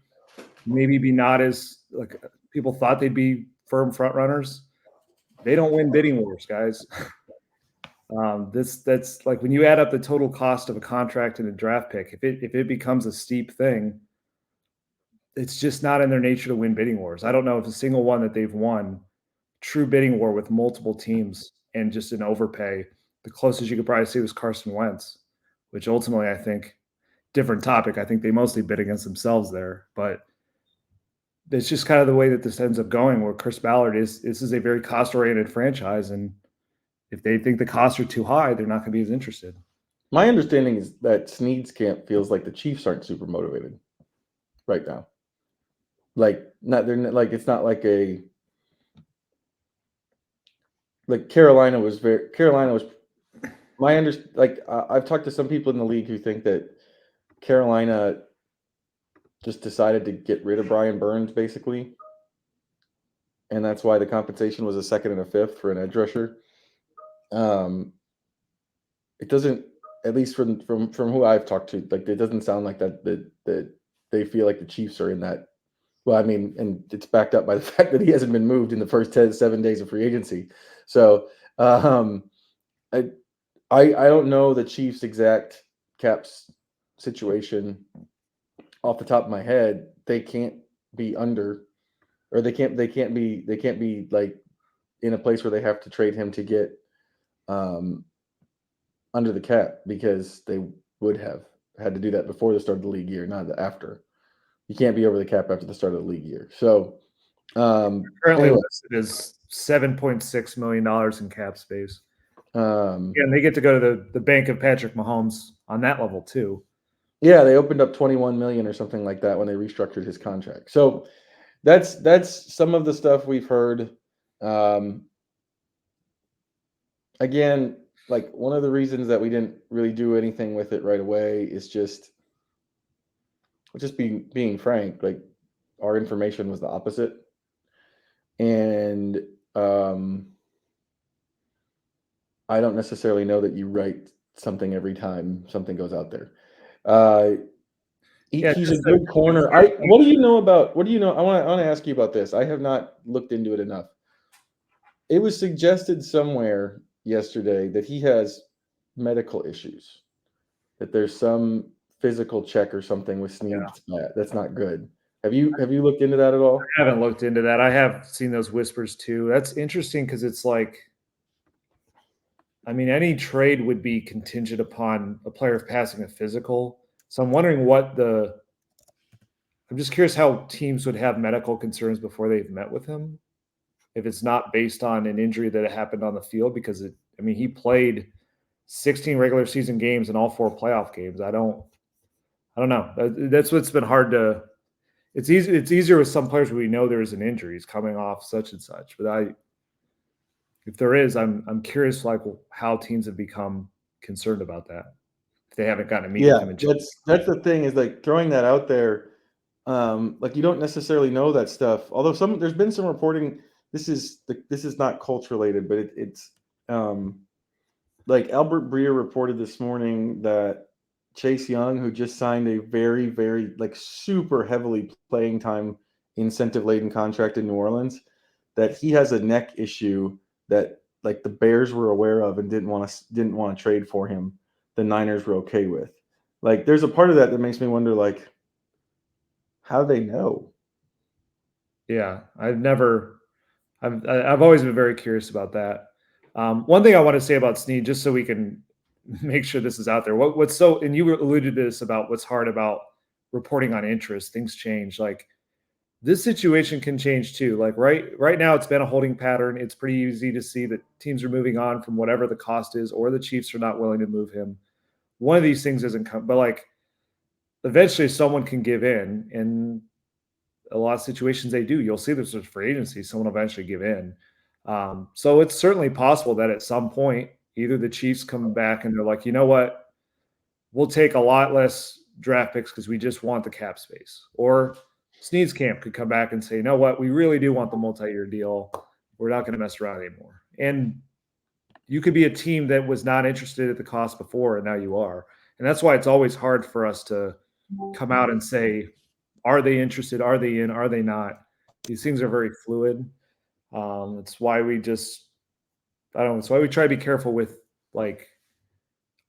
maybe be not as like people thought they'd be firm front runners? They don't win bidding wars, guys. That's like when you add up the total cost of a contract and a draft pick, if it becomes a steep thing, it's just not in their nature to win bidding wars. I don't know if a single one that they've won true bidding war with multiple teams and just an overpay. The closest you could probably see was Carson Wentz, which ultimately I think different topic. I think they mostly bid against themselves there, but it's just kind of the way that this ends up going, where Chris Ballard this is a very cost-oriented franchise, and if they think the costs are too high, they're not going to be as interested. My understanding is that Snead's camp feels like the Chiefs aren't super motivated right now. Like it's not like Carolina was I've talked to some people in the league who think that Carolina just decided to get rid of Brian Burns basically, and that's why the compensation was a second and a fifth for an edge rusher. It doesn't, at least from who I've talked to, like it doesn't sound like that they feel like the Chiefs are in that. Well, I mean, and it's backed up by the fact that he hasn't been moved in the first 7 days of free agency. So I don't know the Chiefs' exact caps situation off the top of my head. They can't be under, or they can't be like in a place where they have to trade him to get under the cap, because they would have had to do that before the start of the league year, not after. You can't be over the cap after the start of the league year. So currently listed as $7.6 million in cap space. And they get to go to the bank of Patrick Mahomes on that level too. Yeah, they opened up $21 million or something like that when they restructured his contract. So that's some of the stuff we've heard. Again, like one of the reasons that we didn't really do anything with it right away is just being frank. Like our information was the opposite, and I don't necessarily know that you write something every time something goes out there. He's a good corner. What do you know? I want to ask you about this. I have not looked into it enough. It was suggested somewhere yesterday that he has medical issues, that there's some physical check or something with Snead. Yeah. That's not good. Have you looked into that at all? I haven't looked into that. I have seen those whispers too. That's interesting because it's like, I mean, any trade would be contingent upon a player passing a physical. So I'm wondering I'm just curious how teams would have medical concerns before they've met with him, if it's not based on an injury that happened on the field, because he played 16 regular season games and all 4 playoff games. I don't know. That's what's been hard to. It's easier with some players where we know there's an injury, he's coming off such and such. But if there is, I'm curious like how teams have become concerned about that if they haven't gotten to meet with him. That's the thing, is like throwing that out there. Like you don't necessarily know that stuff. Although there's been some reporting. This is not Colts related, but it's like Albert Breer reported this morning that Chase Young, who just signed a very, very like super heavily playing time incentive laden contract in New Orleans, that he has a neck issue that like the Bears were aware of and didn't want to trade for him. The Niners were okay with. Like, there's a part of that makes me wonder, like, how do they know? Yeah, I've always been very curious about that. One thing I want to say about Snead, just so we can make sure this is out there. What's so, and you alluded to this about what's hard about reporting on interest. Things change. Like, this situation can change too. Like right now, it's been a holding pattern. It's pretty easy to see that teams are moving on from whatever the cost is, or the Chiefs are not willing to move him. One of these things isn't come, but like eventually someone can give in, and a lot of situations they do. You'll see this with free agency. Someone will eventually give in. So it's certainly possible that at some point, either the Chiefs come back and they're like, you know what, we'll take a lot less draft picks because we just want the cap space, or Snead's camp could come back and say, you know what, we really do want the multi-year deal. We're not going to mess around anymore. And you could be a team that was not interested at the cost before, and now you are. And that's why it's always hard for us to come out and say, are they interested? Are they in? Are they not? These things are very fluid. It's why we just, I don't know. It's why we try to be careful with like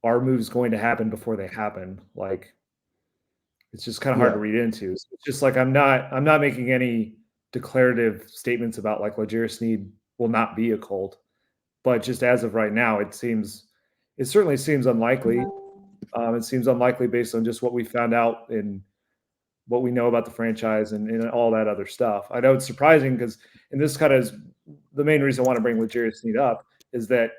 our moves going to happen before they happen. Like, it's just kind of hard to read into. So it's just like I'm not making any declarative statements about like L'Jarius Sneed will not be a Colt, but just as of right now, it certainly seems unlikely. It seems unlikely based on just what we found out and what we know about the franchise and all that other stuff. I know it's surprising because, and this kind of is the main reason I want to bring L'Jarius Sneed up, is that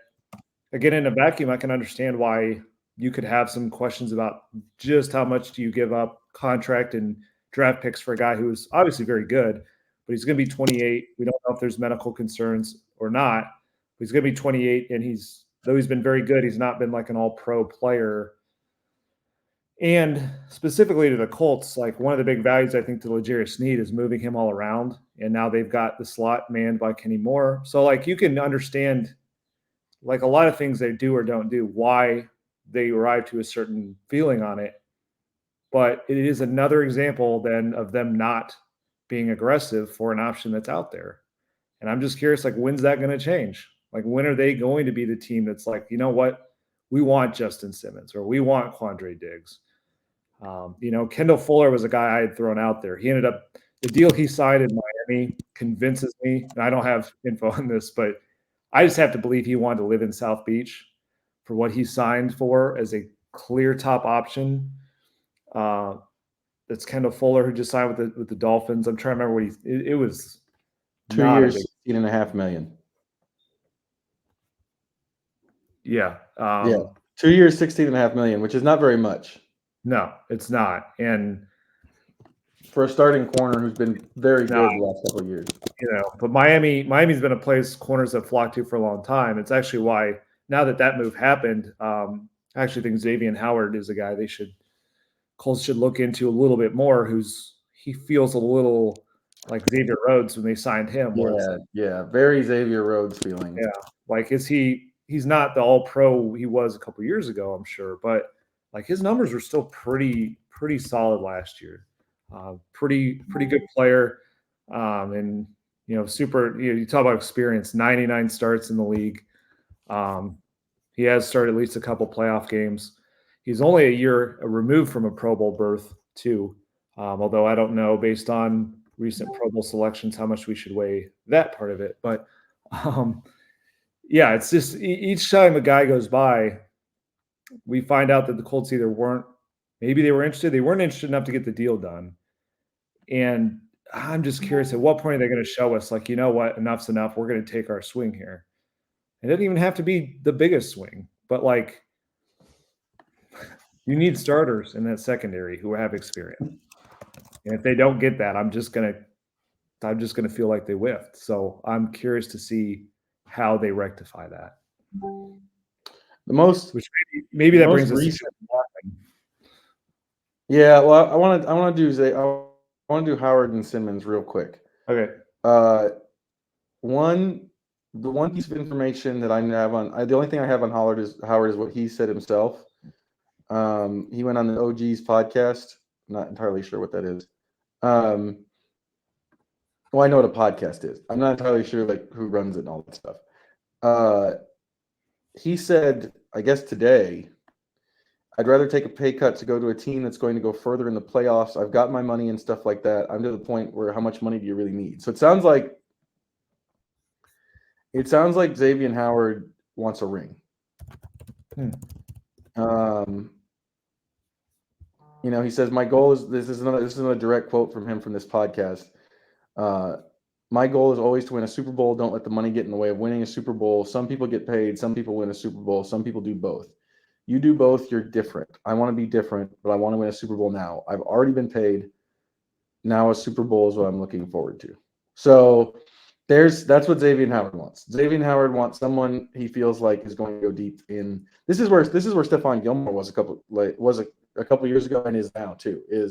again, in a vacuum, I can understand why you could have some questions about just how much do you give up contract and draft picks for a guy who's obviously very good, but he's going to be 28. We don't know if there's medical concerns or not. But he's going to be 28, and though he's been very good, he's not been like an all-pro player. And specifically to the Colts, like one of the big values I think to L'Jarius Sneed is moving him all around, and now they've got the slot manned by Kenny Moore. So like you can understand like a lot of things they do or don't do, why they arrive to a certain feeling on it. But it is another example then of them not being aggressive for an option that's out there. And I'm just curious, like, when's that going to change? Like, when are they going to be the team that's like, you know what, we want Justin Simmons or we want Quandre Diggs? Kendall Fuller was a guy I had thrown out there. He ended up, the deal he signed in Miami convinces me, and I don't have info on this, but I just have to believe he wanted to live in South Beach for what he signed for as a clear top option. That's Kendall Fuller, who just signed with the Dolphins. I'm trying to remember what it was 2 years, $16.5 million. Yeah. 2 years, $16.5 million, which is not very much. No, it's not. And for a starting corner who's been very good the last couple of years. But Miami's been a place corners have flocked to for a long time. It's actually why now that move happened, I actually think Xavier Howard is a guy Colts should look into a little bit more. He feels a little like Xavier Rhodes when they signed him. Very Xavier Rhodes feeling. Yeah, like he's not the all-pro he was a couple years ago, I'm sure, but like his numbers were still pretty solid last year. Pretty good player, and super. You talk about experience. 99 starts in the league. He has started at least a couple playoff games. He's only a year removed from a Pro Bowl berth too. Although I don't know, based on recent Pro Bowl selections, how much we should weigh that part of it. But it's just each time a guy goes by, we find out that the Colts either weren't interested enough to get the deal done. And I'm just curious, at what point are they going to show us, like, you know what, enough's enough. We're going to take our swing here. It doesn't even have to be the biggest swing, but like you need starters in that secondary who have experience. And if they don't get that, I'm just going to feel like they whiffed. So I'm curious to see how they rectify that. Maybe that brings us to Yeah, well, I want to do Howard and Simmons real quick. Okay. The one piece of information that I have the only thing I have on Howard is what he said himself. He went on the OG's podcast. Not entirely sure what that is. Well, I know what a podcast is. I'm not entirely sure like who runs it and all that stuff. He said, I guess today, I'd rather take a pay cut to go to a team that's going to go further in the playoffs. I've got my money and stuff like that. I'm to the point where how much money do you really need? So it sounds like Xavier Howard wants a ring. He says, my goal is, this is another direct quote from him from this podcast. My goal is always to win a Super Bowl. Don't let the money get in the way of winning a Super Bowl. Some people get paid. Some people win a Super Bowl. Some people do both. You do both, you're different. I want to be different, but I want to win a Super Bowl now. I've already been paid. Now a Super Bowl is what I'm looking forward to. So that's what Xavier Howard wants. Xavier Howard wants someone he feels like is going to go deep in. This is where Stephon Gilmore was a couple years ago and is now too. He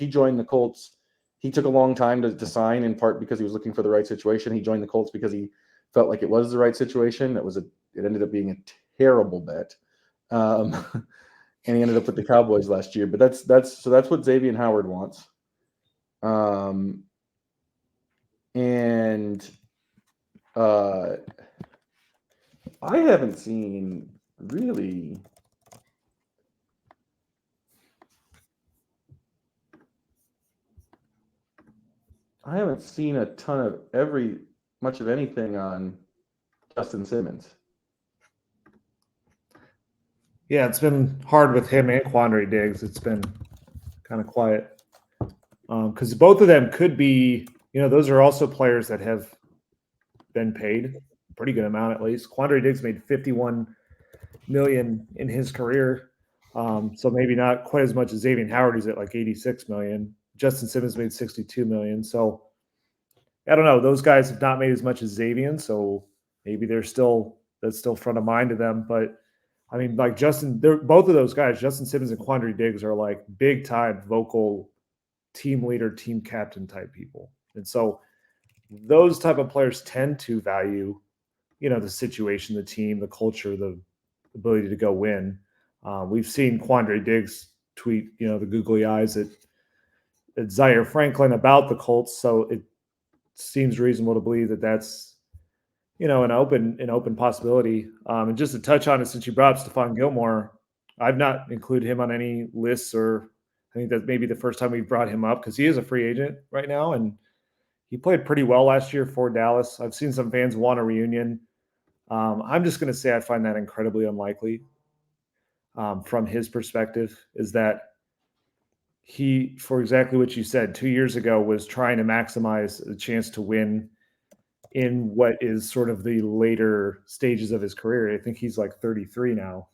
joined the Colts. He took a long time to sign, in part because he was looking for the right situation. He joined the Colts because he felt like it was the right situation. It ended up being a terrible bet, and he ended up with the Cowboys last year. But that's what Xavier Howard wants. And I haven't seen really. I haven't seen a ton of much of anything on Justin Simmons. Yeah, it's been hard with him and Quandre Diggs. It's been kind of quiet because both of them could be, those are also players that have been paid a pretty good amount at least. Quandre Diggs made $51 million in his career, so maybe not quite as much as Xavier Howard. He's at like $86 million. Justin Simmons made $62 million. So I don't know. Those guys have not made as much as Xavier, so maybe that's still front of mind to them. But I mean, like both of those guys, Justin Simmons and Quandre Diggs, are like big time vocal team leader, team captain type people. And so those type of players tend to value, the situation, the team, the culture, the ability to go win. We've seen Quandre Diggs tweet, the googly eyes at Zaire Franklin about the Colts. So it seems reasonable to believe that that's, an open possibility. And just to touch on it, since you brought up Stephon Gilmore, I've not included him on any lists, or I think that's maybe the first time we've brought him up because he is a free agent right now. And he played pretty well last year for Dallas. I've seen some fans want a reunion. I'm just going to say I find that incredibly unlikely. From his perspective, is that he, for exactly what you said 2 years ago, was trying to maximize the chance to win in what is sort of the later stages of his career. I think he's like 33 now.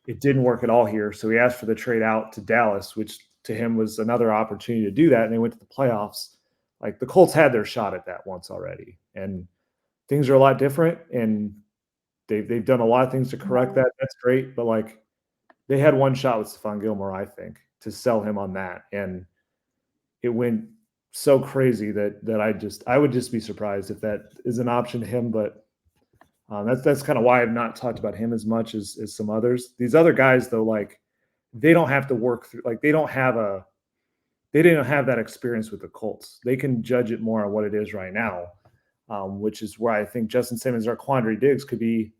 It didn't work at all here. So he asked for the trade out to Dallas, which to him was another opportunity to do that. And they went to the playoffs. Like the Colts had their shot at that once already. And things are a lot different. And they've done a lot of things to correct that. That's great. But like they had one shot with Stephon Gilmore, I think, to sell him on that. And it went so crazy that I would just be surprised if that is an option to him. But that's kind of why I've not talked about him as much as some others. These other guys, though, like they don't have to work through, like they didn't have that experience with the Colts. They can judge it more on what it is right now, which is where I think Justin Simmons or Quandre Diggs could be.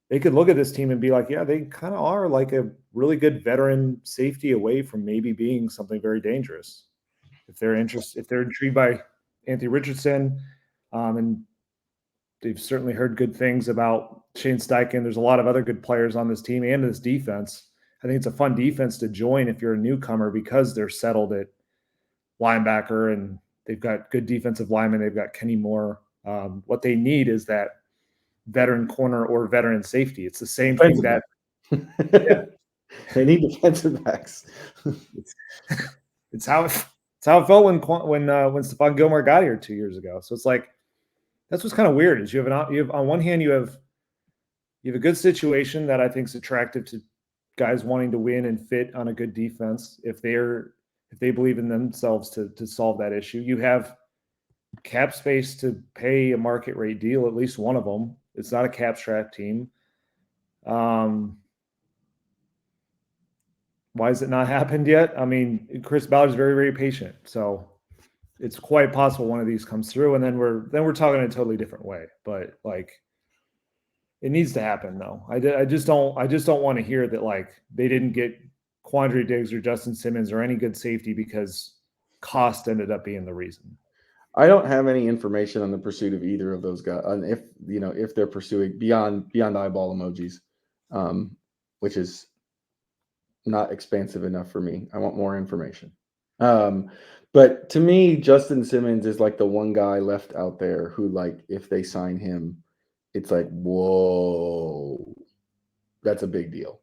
They could look at this team and be like, yeah, they kind of are like a really good veteran safety away from maybe being something very dangerous. If they're intrigued by Anthony Richardson, and they've certainly heard good things about Shane Steichen. There's a lot of other good players on this team and this defense. I think it's a fun defense to join if you're a newcomer because they're settled at linebacker and they've got good defensive linemen. They've got Kenny Moore. What they need is that veteran corner or veteran safety. It's the same thing that they need defensive backs. It's how it felt when Stephon Gilmore got here 2 years ago. So it's like that's what's kind of weird is you have on one hand you have a good situation that I think is attractive to guys wanting to win and fit on a good defense if they believe in themselves to solve that issue. You have cap space to pay a market rate deal, at least one of them. It's not a cap strapped team. Why has it not happened yet? I mean, Chris Ballard's very, very patient. So it's quite possible one of these comes through, and then we're talking in a totally different way. But like, it needs to happen though. I just don't want to hear that like they didn't get Quandre Diggs or Justin Simmons or any good safety because cost ended up being the reason. I don't have any information on the pursuit of either of those guys, on if they're pursuing beyond eyeball emojis, which is not expansive enough for me. I want more information. But to me, Justin Simmons is like the one guy left out there who, like, if they sign him, it's like, whoa, that's a big deal.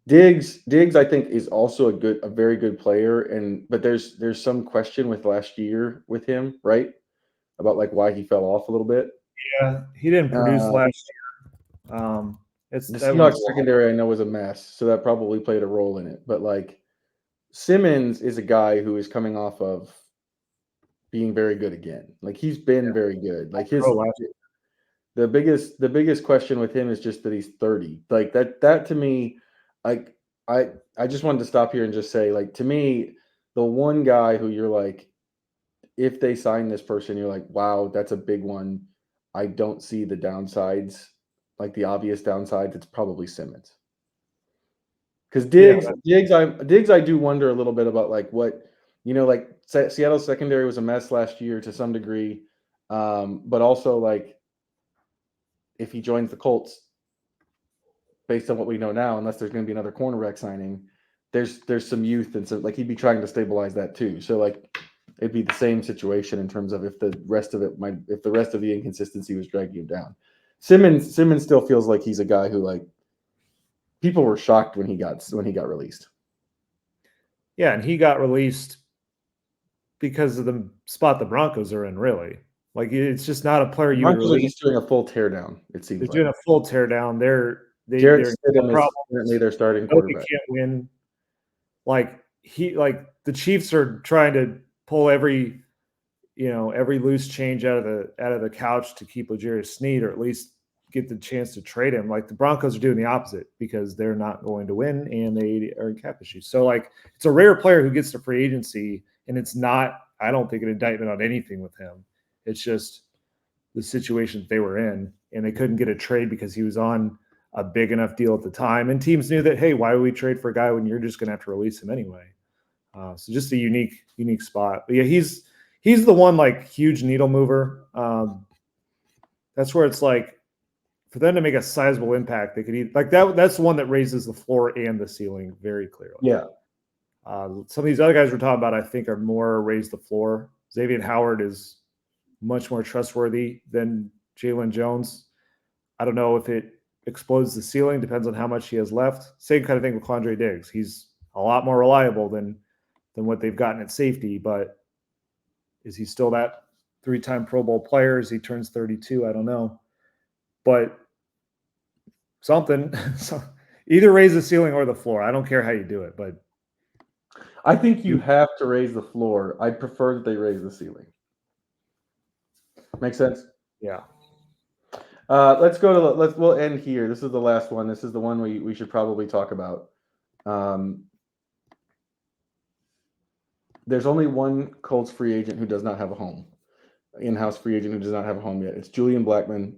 Diggs, I think, is also a very good player, but there's some question with last year with him, right? About like why he fell off a little bit. Yeah, he didn't produce last year. The Seahawks secondary, I know, was a mess, so that probably played a role in it. But like, Simmons is a guy who is coming off of being very good again. Like, he's been very good. Like the biggest question with him is just that he's 30. Like that to me, like I just wanted to stop here and just say, like, to me, the one guy who you're like, if they sign this person, you're like, wow, that's a big one. I don't see the downsides, like the obvious downsides. It's probably Simmons. Because Diggs, I do wonder a little bit about like what, like Seattle's secondary was a mess last year to some degree, but also like if he joins the Colts, based on what we know now, unless there's going to be another cornerback signing, there's some youth and so like he'd be trying to stabilize that too. So like it'd be the same situation in terms of if the rest of the inconsistency was dragging him down. Simmons still feels like he's a guy who, like, people were shocked when he got released. Yeah, and he got released because of the spot the Broncos are in, really. Like, it's just not a player you would Broncos are release. just doing a full teardown, it seems They're like. doing a full teardown. They're Stidham is currently their starting quarterback. Can't win. Like the Chiefs are trying to pull every loose change out of the couch to keep L'Jarius Sneed, or at least get the chance to trade him. Like, the Broncos are doing the opposite because they're not going to win and they are in cap issues. So like, it's a rare player who gets to free agency, and it's not, I don't think, an indictment on anything with him. It's just the situation they were in, and they couldn't get a trade because he was on a big enough deal at the time. And teams knew that, hey, why would we trade for a guy when you're just going to have to release him anyway? So just a unique spot. But yeah, he's the one, like, huge needle mover. That's where it's like, for them to make a sizable impact, they could like that. That's the one that raises the floor and the ceiling very clearly. Yeah. Some of these other guys we're talking about, I think, are more raise the floor. Xavier Howard is much more trustworthy than Jalen Jones. I don't know if it explodes the ceiling. Depends on how much he has left. Same kind of thing with Quandre Diggs. He's a lot more reliable than what they've gotten at safety, but is he still that 3-time Pro Bowl player as he turns 32? I don't know. But something, either raise the ceiling or the floor. I don't care how you do it, but I think you have to raise the floor. I prefer that they raise the ceiling. Make sense? Yeah. We'll end here. This is the last one. This is the one we should probably talk about. There's only one Colts free agent who does not have a home. In-house free agent who does not have a home yet. It's Julian Blackmon.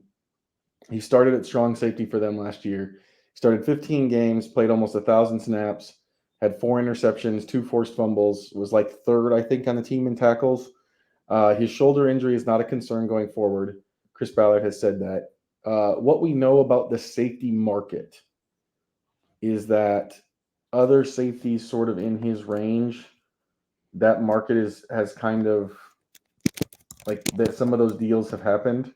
He started at strong safety for them last year. He started 15 games, played almost 1,000 snaps, had 4 interceptions, 2 forced fumbles, was like third, I think, on the team in tackles. His shoulder injury is not a concern going forward. Chris Ballard has said that. What we know about the safety market is that other safeties sort of in his range, that market has kind of like that. Some of those deals have happened.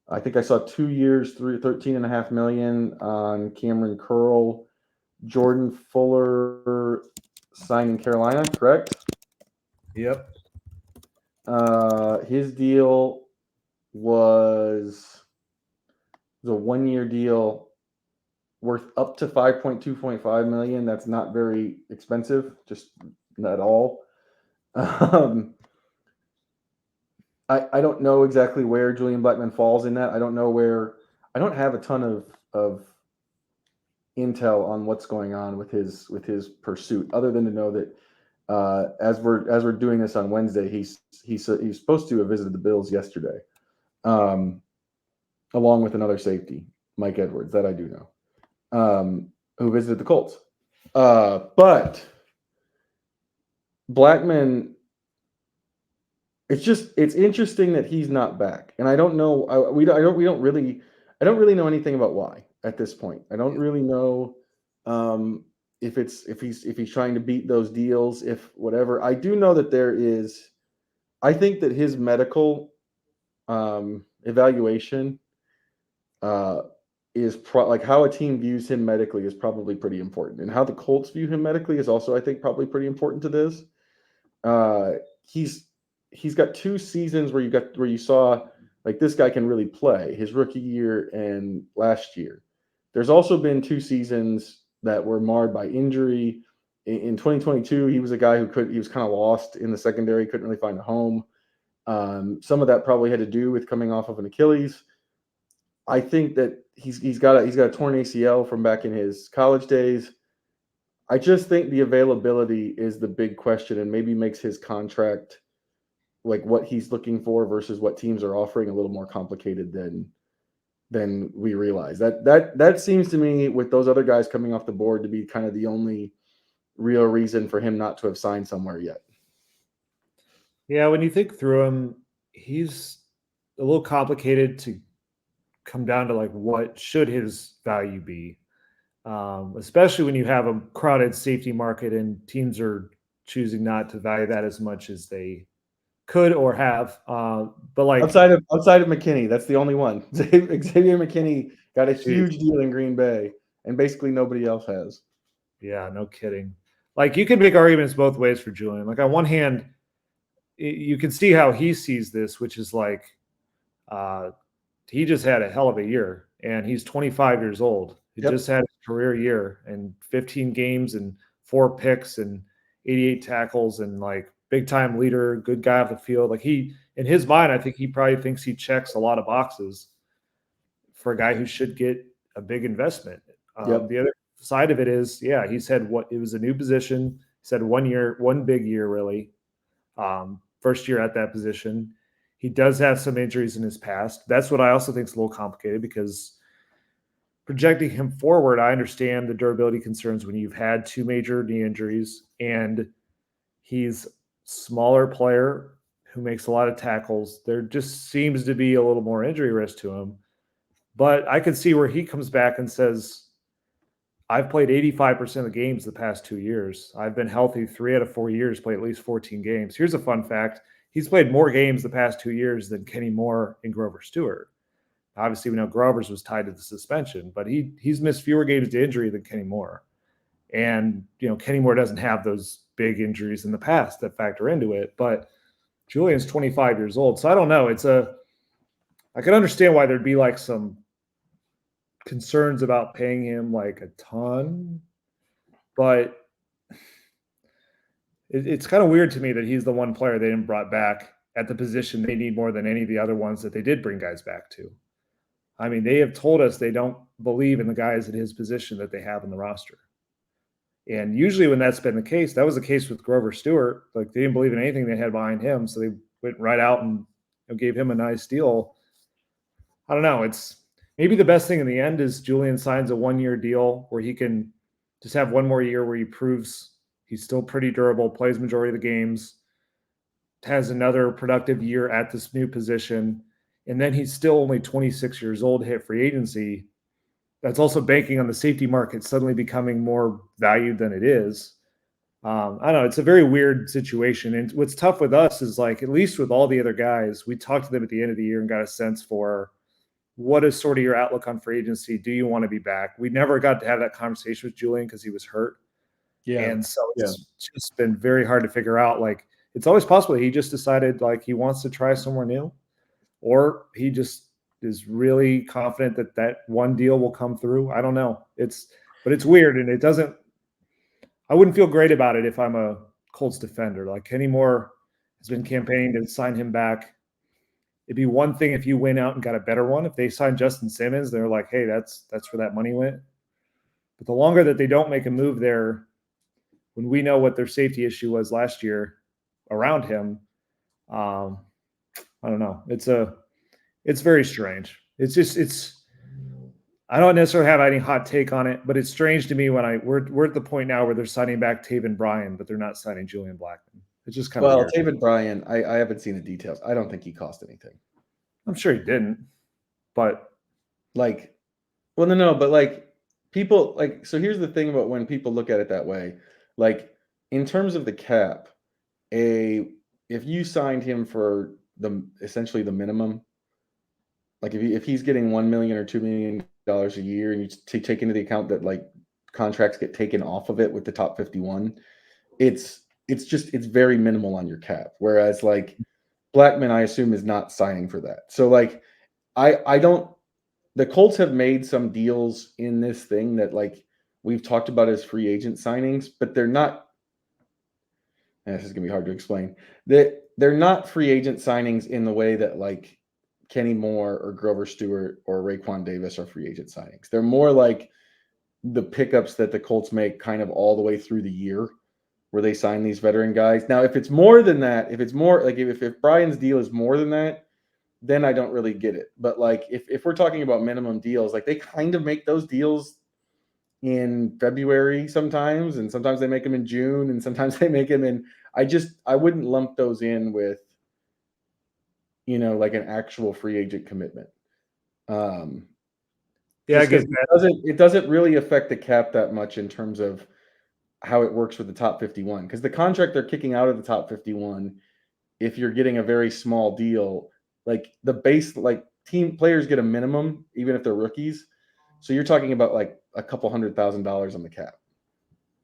I think I saw 2 years, $13.5 million on Cameron Curl. Jordan Fuller signed in Carolina, correct? Yep. His deal was a 1-year deal worth up to $5.2.5 million. That's not very expensive, just not at all. I don't know exactly where Julian Blackmon falls in that. I don't know where. I don't have a ton of intel on what's going on with his pursuit, other than to know that as we're doing this on Wednesday, he's supposed to have visited the Bills yesterday, along with another safety, Mike Edwards, that I do know, who visited the Colts. But Blackman, it's interesting that he's not back, and I don't know. We don't really know anything about why at this point. I don't really know if he's trying to beat those deals, if whatever. I do know that there is. I think that his medical evaluation is like how a team views him medically is probably pretty important, and how the Colts view him medically is also, I think, probably pretty important to this. He's got 2 seasons where you saw like this guy can really play, his rookie year and last year. There's also been 2 seasons that were marred by injury. In 2022, he was a guy he was kind of lost in the secondary, couldn't really find a home. Some of that probably had to do with coming off of an Achilles. I think that he's got a torn ACL from back in his college days. I just think the availability is the big question, and maybe makes his contract, like what he's looking for versus what teams are offering, a little more complicated than we realize. That seems to me, with those other guys coming off the board, to be kind of the only real reason for him not to have signed somewhere yet. Yeah, when you think through him, he's a little complicated to come down to like what should his value be, especially when you have a crowded safety market and teams are choosing not to value that as much as they could or have. But like outside of McKinney, that's the only one. Xavier McKinney got a huge deal in Green Bay, and basically nobody else has. Yeah, no kidding. Like you can make arguments both ways for Julian. Like on one hand, you can see how he sees this, which is like he just had a hell of a year, and he's 25 years old. He just had a career year and 15 games and 4 picks and 88 tackles and like big time leader, good guy off the field. Like he, in his mind, I think he probably thinks he checks a lot of boxes for a guy who should get a big investment. The other side of it is, yeah, he said it was a new position. He said 1 year, one big year, really. First year at that position. He does have some injuries in his past. That's what I also think is a little complicated, because projecting him forward, I understand the durability concerns when you've had 2 major knee injuries, and he's a smaller player who makes a lot of tackles. There just seems to be a little more injury risk to him. But I could see where he comes back and says, I've played 85% of the games the past 2 years. I've been healthy 3 out of 4 years, played at least 14 games. Here's a fun fact. He's played more games the past 2 years than Kenny Moore and Grover Stewart. Obviously, we know Grover's was tied to the suspension, but he's missed fewer games to injury than Kenny Moore. And, Kenny Moore doesn't have those big injuries in the past that factor into it. But Julian's 25 years old. So I don't know. I can understand why there'd be like some concerns about paying him like a ton, but it's kind of weird to me that he's the one player they didn't brought back at the position they need more than any of the other ones that they did bring guys back to. I mean, they have told us they don't believe in the guys at his position that they have in the roster. And usually when that's been the case, that was the case with Grover Stewart. Like they didn't believe in anything they had behind him, so they went right out and gave him a nice deal. I don't know. It's maybe the best thing in the end is Julian signs a 1-year deal where he can just have 1 more year where he proves he's still pretty durable, plays majority of the games, has another productive year at this new position, and then he's still only 26 years old, hit free agency. That's also banking on the safety market suddenly becoming more valued than it is. I don't know. It's a very weird situation. And what's tough with us is like, at least with all the other guys, we talked to them at the end of the year and got a sense for what is sort of your outlook on free agency. Do you want to be back? We never got to have that conversation with Julian because he was hurt. Yeah. And so it's just been very hard to figure out. Like, it's always possible he just decided like he wants to try somewhere new, or he just is really confident that one deal will come through. I don't know. But it's weird, and I wouldn't feel great about it if I'm a Colts defender. Like Kenny Moore has been campaigning to sign him back. It'd be one thing if you went out and got a better one. If they signed Justin Simmons, they're like, hey, that's where that money went. But if you get a guy like Kenny Moore, who's been campaigning to sign him back, it'd be one thing if you went out and got a better one. If they signed Justin Simmons, they're like, hey, that's where that money went. But the longer that they don't make a move there, when we know what their safety issue was last year around him, I don't know. It's very strange. I don't necessarily have any hot take on it, but it's strange to me when we're at the point now where they're signing back Taven Bryan, but they're not signing Julian Blackmon. It's just kind of weird. Taven Bryan, I haven't seen the details. I don't think he cost anything. I'm sure he didn't, but but people so here's the thing about when people look at it that way. Like, in terms of the cap, if you signed him for essentially the minimum, like if he's getting $1 million or $2 million a year, and you take into the account that like contracts get taken off of it with the top 51, it's very minimal on your cap. Whereas like Blackmon, I assume, is not signing for that. So like the Colts have made some deals in this thing that like we've talked about as free agent signings, but they're not. This is gonna be hard to explain. That they're not free agent signings in the way that like Kenny Moore or Grover Stewart or Raekwon Davis are free agent signings. They're more like the pickups that the Colts make kind of all the way through the year, where they sign these veteran guys. Now, if it's more than that, if it's more like if Brian's deal is more than that, then I don't really get it. But like if we're talking about minimum deals, like they kind of make those deals in February sometimes, and sometimes they make them in June, and sometimes they make them in. I wouldn't lump those in with, like an actual free agent commitment. Yeah, I guess it doesn't really affect the cap that much in terms of how it works with the top 51, because the contract they're kicking out of the top 51, if you're getting a very small deal, like the base, like team players get a minimum even if they're rookies. So you're talking about like a couple $100,000 on the cap.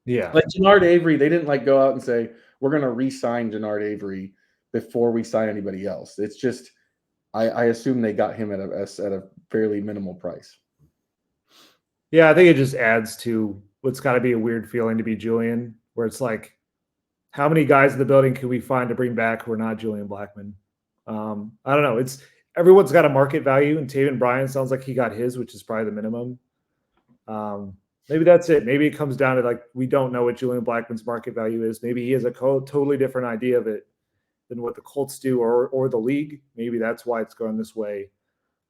Yeah. Like Jannard Avery, they didn't like go out and say, we're going to re-sign Jannard Avery before we sign anybody else. It's just, I assume they got him at a fairly minimal price. Yeah, I think it just adds to what's got to be a weird feeling to be Julian, where it's like, how many guys in the building can we find to bring back who are not Julian Blackmon? I don't know. Everyone's got a market value, and Taven Bryan sounds like he got his, which is probably the minimum. Maybe that's it. Maybe it comes down to like, we don't know what Julian Blackmon's market value is. Maybe he has a totally different idea of it than what the Colts do or the league. Maybe that's why it's going this way.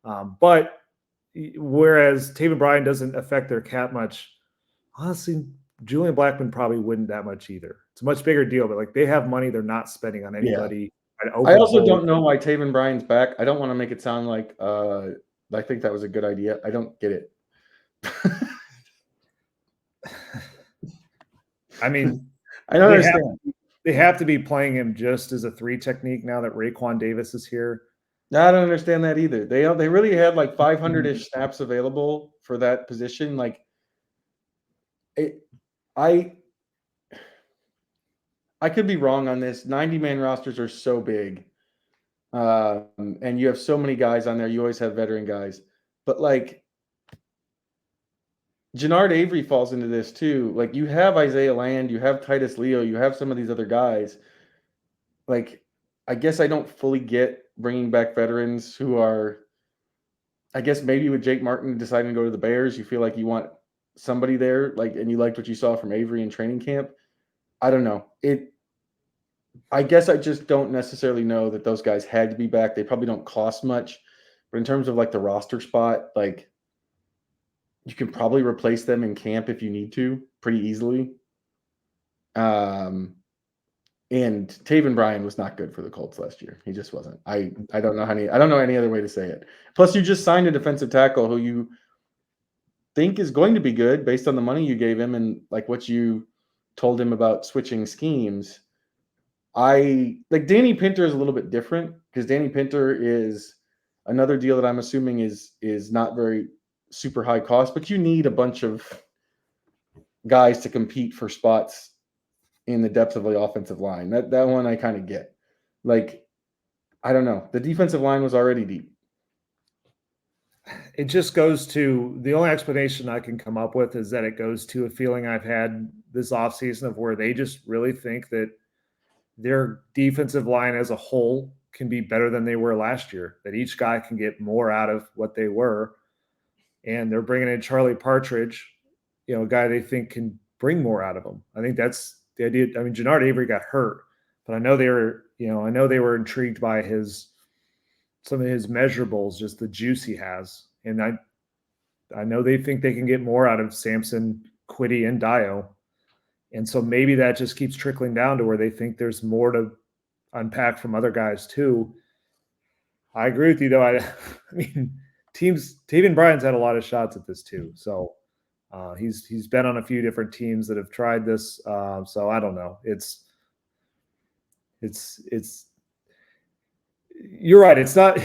But whereas Taven Bryan doesn't affect their cap much, honestly, Julian Blackmon probably wouldn't that much either. It's a much bigger deal, but like they have money they're not spending on anybody. Yeah. I also don't know why Taven Bryan's back. I don't want to make it sound like I think that was a good idea. I don't get it. I mean, I don't understand. They have to be playing him just as a 3 technique now that Raekwon Davis is here. No, I don't understand that either. They really had like 500-ish snaps available for that position. Like I could be wrong on this. 90-man rosters are so big, and you have so many guys on there. You always have veteran guys, but like Jannard Avery falls into this too. Like you have Isaiah Land, you have Titus Leo, you have some of these other guys. Like I guess I don't fully get bringing back veterans who are, I guess maybe with Jake Martin deciding to go to the Bears, you feel like you want somebody there, like, and you liked what you saw from Avery in training camp. I don't know. I guess I just don't necessarily know that those guys had to be back. They probably don't cost much, but in terms of like the roster spot, like you can probably replace them in camp if you need to pretty easily. And Taven Bryan was not good for the Colts last year. He just wasn't. I don't know any other way to say it. Plus, you just signed a defensive tackle who you think is going to be good based on the money you gave him and like what you told him about switching schemes. Danny Pinter is a little bit different because Danny Pinter is another deal that I'm assuming is not very super high cost, but you need a bunch of guys to compete for spots in the depth of the offensive line. That one I kind of get. Like, I don't know. The defensive line was already deep. It just goes to, the only explanation I can come up with is that it goes to a feeling I've had this offseason of where they just really think that their defensive line as a whole can be better than they were last year, that each guy can get more out of what they were. And they're bringing in Charlie Partridge, a guy they think can bring more out of him. I think that's the idea. I mean, Jannard Avery got hurt, but I know they were intrigued by some of his measurables, just the juice he has. And I know they think they can get more out of Sampson, Quiddy, and Dio. And so maybe that just keeps trickling down to where they think there's more to unpack from other guys too. I agree with you though. I mean, Taven Bryan's had a lot of shots at this too. So he's been on a few different teams that have tried this. So I don't know. It's you're right. It's not.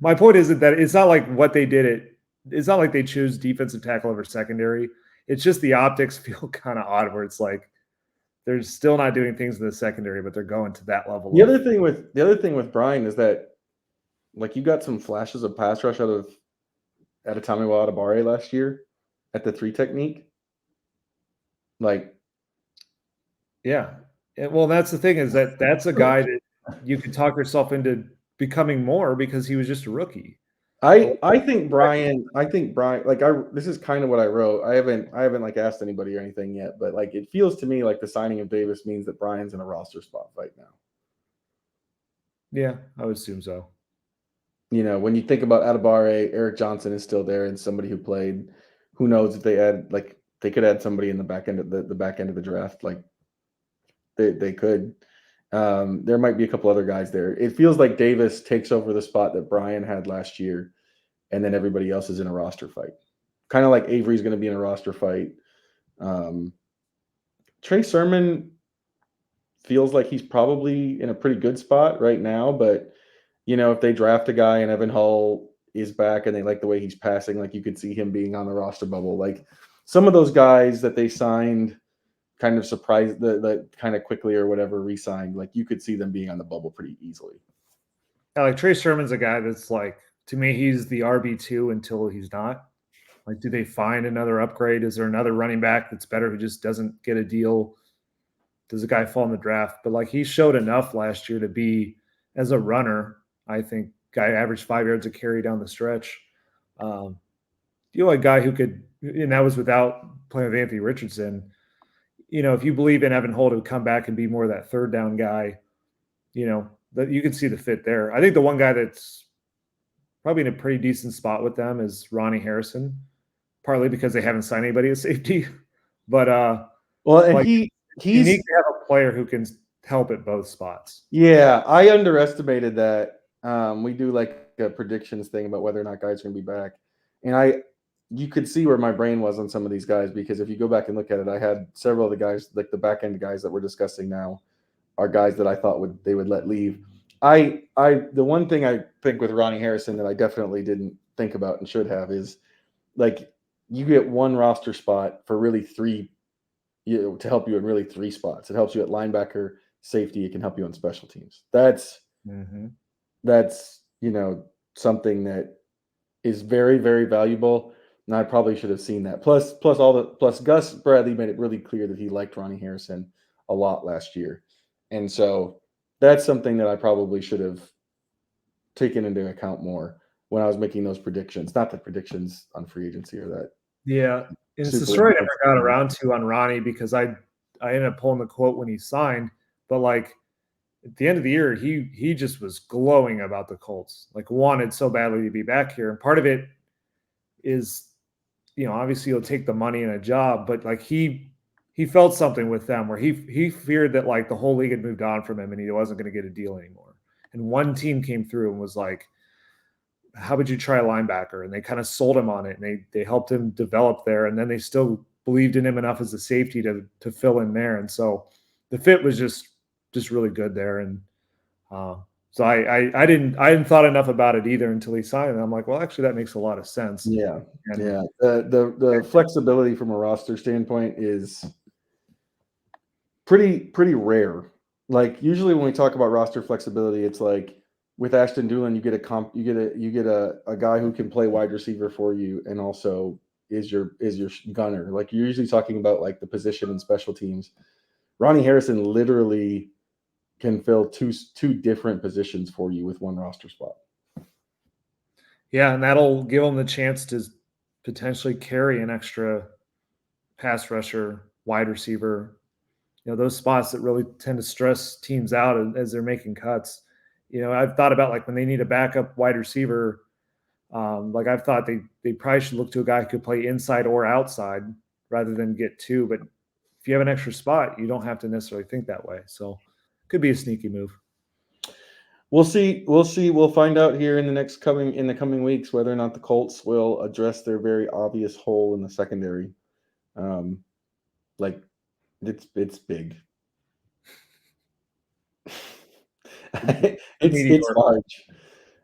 My point isn't that it's not like what they did. It's not like they choose defensive tackle over secondary. It's just the optics feel kind of odd, where it's like they're still not doing things in the secondary, but they're going to that level. The other thing with Bryan is that, like, you got some flashes of pass rush out of Adetomiwa Adebawore last year at the 3 technique. Like, yeah. Well, that's the thing, is that's a guy that you could talk yourself into becoming more because he was just a rookie. I think Bryan, like this is kind of what I wrote. I haven't like asked anybody or anything yet, but like it feels to me like the signing of Davis means that Bryan's in a roster spot right now. Yeah, I would assume so. When you think about Adebawore, Eric Johnson is still there and somebody who played. Who knows if they could add somebody in the back end of the back end of the draft. Like they could. There might be a couple other guys there. It feels like Davis takes over the spot that Bryan had last year, and then everybody else is in a roster fight. Kind of like Avery's going to be in a roster fight. Trey Sermon feels like he's probably in a pretty good spot right now, but if they draft a guy and Evan Hull is back and they like the way he's passing, like you could see him being on the roster bubble. Like some of those guys that they signed kind of surprised the kind of quickly or whatever re-signed, like you could see them being on the bubble pretty easily. Yeah, like Trey Sermon's a guy that's like, to me, he's the RB2 until he's not. Like, do they find another upgrade? Is there another running back that's better who just doesn't get a deal? Does a guy fall in the draft? But like, he showed enough last year to be, as a runner, I think guy averaged 5 yards a carry down the stretch. A guy who could, and that was without playing with Anthony Richardson. If you believe in Evan Hull to come back and be more of that third down guy, that you can see the fit there. I think the one guy that's probably in a pretty decent spot with them is Ronnie Harrison, partly because they haven't signed anybody at safety. But he's unique to have a player who can help at both spots. Yeah, I underestimated that. We do like a predictions thing about whether or not guys are going to be back, and you could see where my brain was on some of these guys, because if you go back and look at it, I had several of the guys, like the back end guys that we're discussing now, are guys that I thought they would let leave. The one thing I think with Ronnie Harrison that I definitely didn't think about and should have is, like, you get one roster spot for really 3, to help you in really 3 spots. It helps you at linebacker, safety. It can help you on special teams. That's something that is very, very valuable. And I probably should have seen that. Plus Gus Bradley made it really clear that he liked Ronnie Harrison a lot last year. And so that's something that I probably should have taken into account more when I was making those predictions. Not the predictions on free agency or that. Yeah. And it's the story I never got around to on Ronnie, because I ended up pulling the quote when he signed. But like at the end of the year, he just was glowing about the Colts, like wanted so badly to be back here. And part of it is, obviously he'll take the money and a job, but like he felt something with them where he feared that like the whole league had moved on from him and he wasn't going to get a deal anymore. And one team came through and was like, how would you try a linebacker? And they kind of sold him on it, and they helped him develop there. And then they still believed in him enough as a safety to fill in there. And so the fit was just really good there. And so I hadn't thought enough about it either until he signed it. I'm like, well, actually that makes a lot of sense. Yeah. The flexibility from a roster standpoint is pretty rare. Like usually when we talk about roster flexibility, it's like with Ashton Dulin, you get a guy who can play wide receiver for you and also is your gunner. Like you're usually talking about like the position and special teams. Ronnie Harrison literally can fill two different positions for you with one roster spot. Yeah, and that'll give him the chance to potentially carry an extra pass rusher, wide receiver, those spots that really tend to stress teams out as they're making cuts. I've thought about like when they need a backup wide receiver, like I've thought they probably should look to a guy who could play inside or outside rather than get two. But if you have an extra spot, you don't have to necessarily think that way. So could be a sneaky move. We'll see. We'll find out here in the coming weeks whether or not the Colts will address their very obvious hole in the secondary. Like it's big. it's large.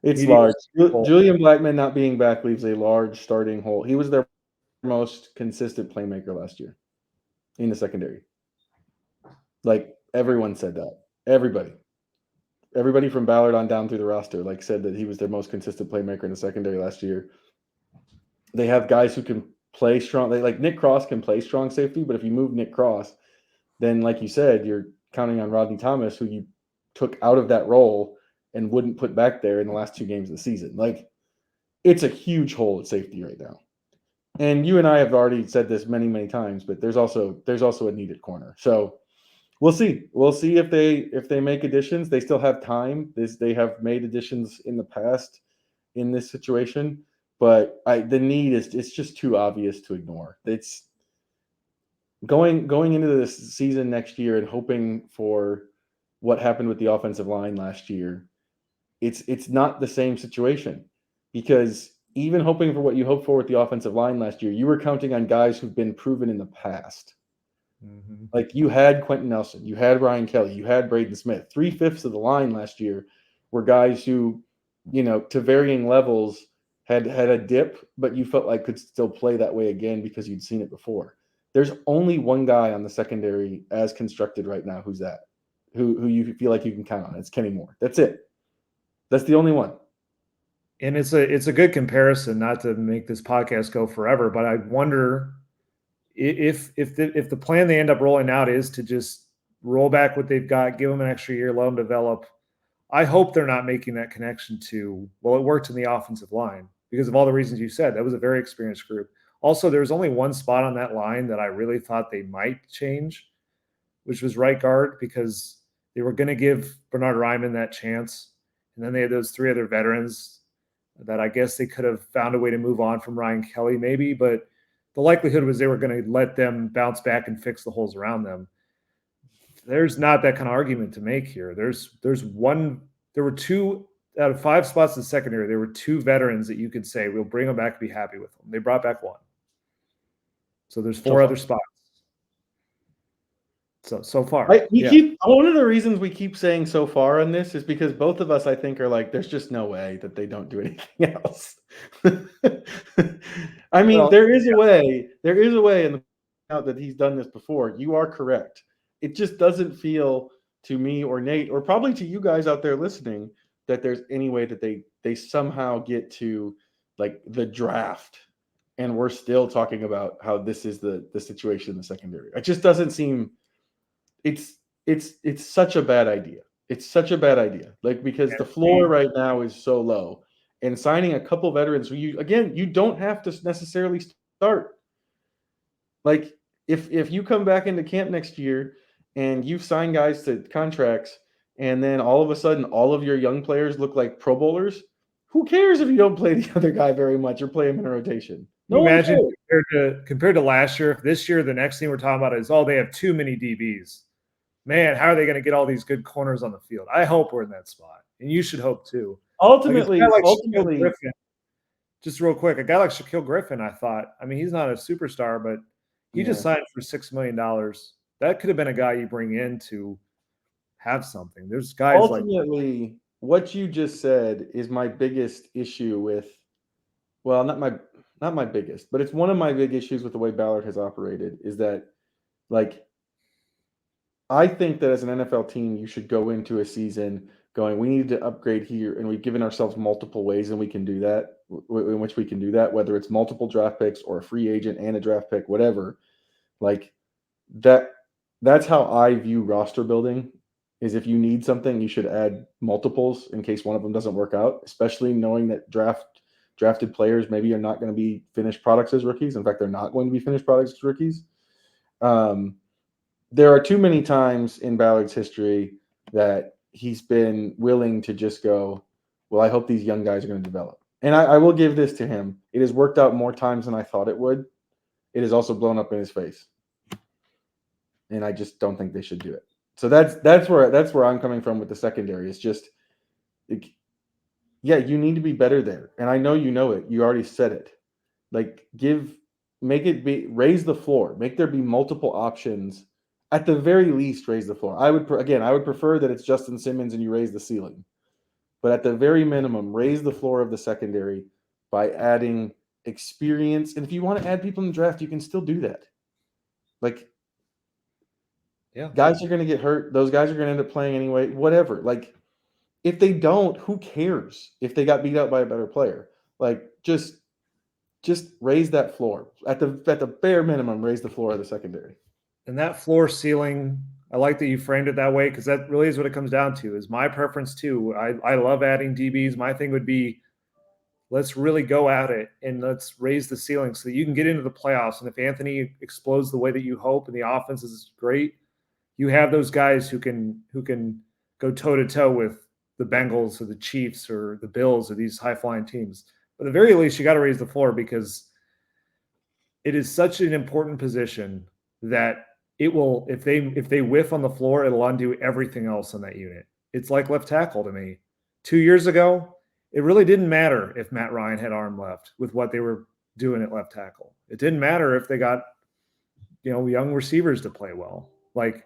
It's large. Julian Blackmon not being back leaves a large starting hole. He was their most consistent playmaker last year in the secondary. Like everyone said that. Everybody from Ballard on down through the roster said that he was their most consistent playmaker in the secondary last year. They have guys who can play strong. Nick Cross can play strong safety, but if you move Nick Cross, then like you said, you're counting on Rodney Thomas, who you took out of that role and wouldn't put back there in the last 2 games of the season. It's a huge hole at safety right now. And you and I have already said this many, many times, but there's also a needed corner. So we'll see. We'll see if they make additions. They still have time. They have made additions in the past in this situation, but the need it's just too obvious to ignore. It's going into this season next year and hoping for what happened with the offensive line last year. It's not the same situation, because even hoping for what you hoped for with the offensive line last year, you were counting on guys who've been proven in the past. Mm-hmm. Like you had Quentin Nelson, you had Ryan Kelly, you had Braden Smith. 3/5 of the line last year were guys who, to varying levels had a dip, but you felt like could still play that way again because you'd seen it before. There's only one guy on the secondary as constructed right now who's that, who you feel like you can count on. It's Kenny Moore. That's it. That's the only one. And it's a good comparison, not to make this podcast go forever, but I wonder if the plan they end up rolling out is to just roll back what they've got, give them an extra year, let them develop. I hope they're not making that connection to, well, it worked in the offensive line because of all the reasons you said. That was a very experienced group. Also, there was only one spot on that line that I really thought they might change, which was right guard, because they were going to give Bernard Ryman that chance. And then they had those 3 other veterans that I guess they could have found a way to move on from Ryan Kelly maybe, but the likelihood was they were going to let them bounce back and fix the holes around them. There's not that kind of argument to make here. There were 2 out of 5 spots in the secondary. There were 2 veterans that you could say, we'll bring them back and be happy with them. They brought back 1. So there's 4 other spots. So far. One of the reasons we keep saying so far on this is because both of us, I think, are like, there's just no way that they don't do anything else. I mean, there is a way in the out that he's done this before. You are correct. It just doesn't feel to me or Nate, or probably to you guys out there listening, that there's any way that they somehow get to the draft and we're still talking about how this is the situation in the secondary. It just doesn't seem. It's such a bad idea. It's such a bad idea. Because the floor right now is so low, and signing a couple veterans who you don't have to necessarily start. If you come back into camp next year and you sign guys to contracts, and then all of a sudden all of your young players look like Pro Bowlers, who cares if you don't play the other guy very much or play him in a rotation? No, imagine compared to last year, this year, the next thing we're talking about is, they have too many DBs. Man, how are they going to get all these good corners on the field? I hope we're in that spot, and you should hope too. Ultimately, Griffin, just real quick, a guy like Shaquille Griffin, I thought, he's not a superstar, but he just signed for $6 million. That could have been a guy you bring in to have something. There's guys ultimately, what you just said is my biggest issue with, well, not my biggest, but it's one of my big issues with the way Ballard has operated, is that I think that as an NFL team, you should go into a season going, we need to upgrade here, and we've given ourselves multiple ways in which we can do that, whether it's multiple draft picks or a free agent and a draft pick, whatever. That's how I view roster building, is if you need something, you should add multiples in case one of them doesn't work out, especially knowing that drafted players maybe are not going to be finished products as rookies. In fact, they're not going to be finished products as rookies. There are too many times in Ballard's history that he's been willing to just go, well, I hope these young guys are going to develop. And I will give this to him. It has worked out more times than I thought it would. It has also blown up in his face. And I just don't think they should do it. So that's where I'm coming from with the secondary. It's just, yeah, you need to be better there. And I know you know it. You already said it. Like, raise the floor. Make there be multiple options. At the very least, raise the floor. I would prefer that it's Justin Simmons and you raise the ceiling. But at the very minimum, raise the floor of the secondary by adding experience. And if you want to add people in the draft, you can still do that. Like, yeah, guys are going to get hurt. Those guys are going to end up playing anyway. Whatever. Like, if they don't, who cares if they got beat out by a better player? Like, just raise that floor. At the bare minimum, raise the floor of the secondary. And that floor ceiling, I like that you framed it that way, because that really is what it comes down to, is my preference too. I love adding DBs. My thing would be, let's really go at it and let's raise the ceiling so that you can get into the playoffs. And if Anthony explodes the way that you hope and the offense is great, you have those guys who can go toe-to-toe with the Bengals or the Chiefs or the Bills or these high-flying teams. But at the very least, you got to raise the floor, because it is such an important position that it will, if they whiff on the floor, it'll undo everything else in that unit. It's like left tackle to me. 2 years ago, it really didn't matter if Matt Ryan had arm left with what they were doing at left tackle. It didn't matter if they got, young receivers to play well. Like,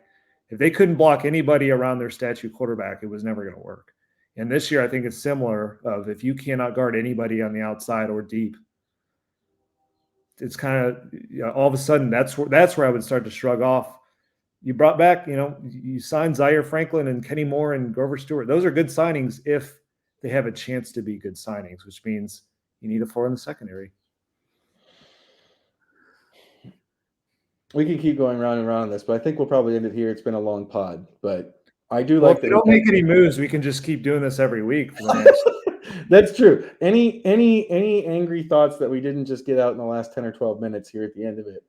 if they couldn't block anybody around their statue quarterback, it was never going to work. And this year, I think it's similar. Of if you cannot guard anybody on the outside or deep, it's kind of, all of a sudden that's where I would start to shrug off. You brought back, you signed Zaire Franklin and Kenny Moore and Grover Stewart. Those are good signings if they have a chance to be good signings, which means you need a floor in the secondary. We can keep going round and round on this, but I think we'll probably end it here. It's been a long pod, but I do Well, like if that. we don't make any moves, we can just keep doing this every week for the next. That's true. Any angry thoughts that we didn't just get out in the last 10 or 12 minutes here at the end of it,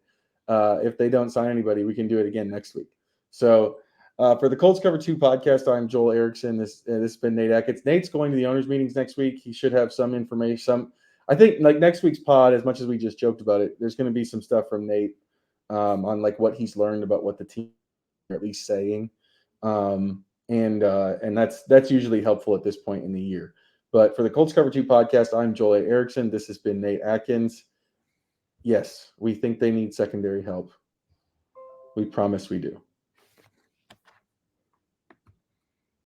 if they don't sign anybody, we can do it again next week. So for the Colts Cover-2 podcast, I'm Joel Erickson. This has been Nate Atkins. Nate's going to the owners' meetings next week. He should have some information. I think, like, next week's pod, as much as we just joked about it, there's going to be some stuff from Nate on, like, what he's learned about what the team are at least saying. And that's usually helpful at this point in the year. But for the Colts Cover-2 podcast, I'm Joel A. Erickson. This has been Nate Atkins. Yes, we think they need secondary help. We promise we do.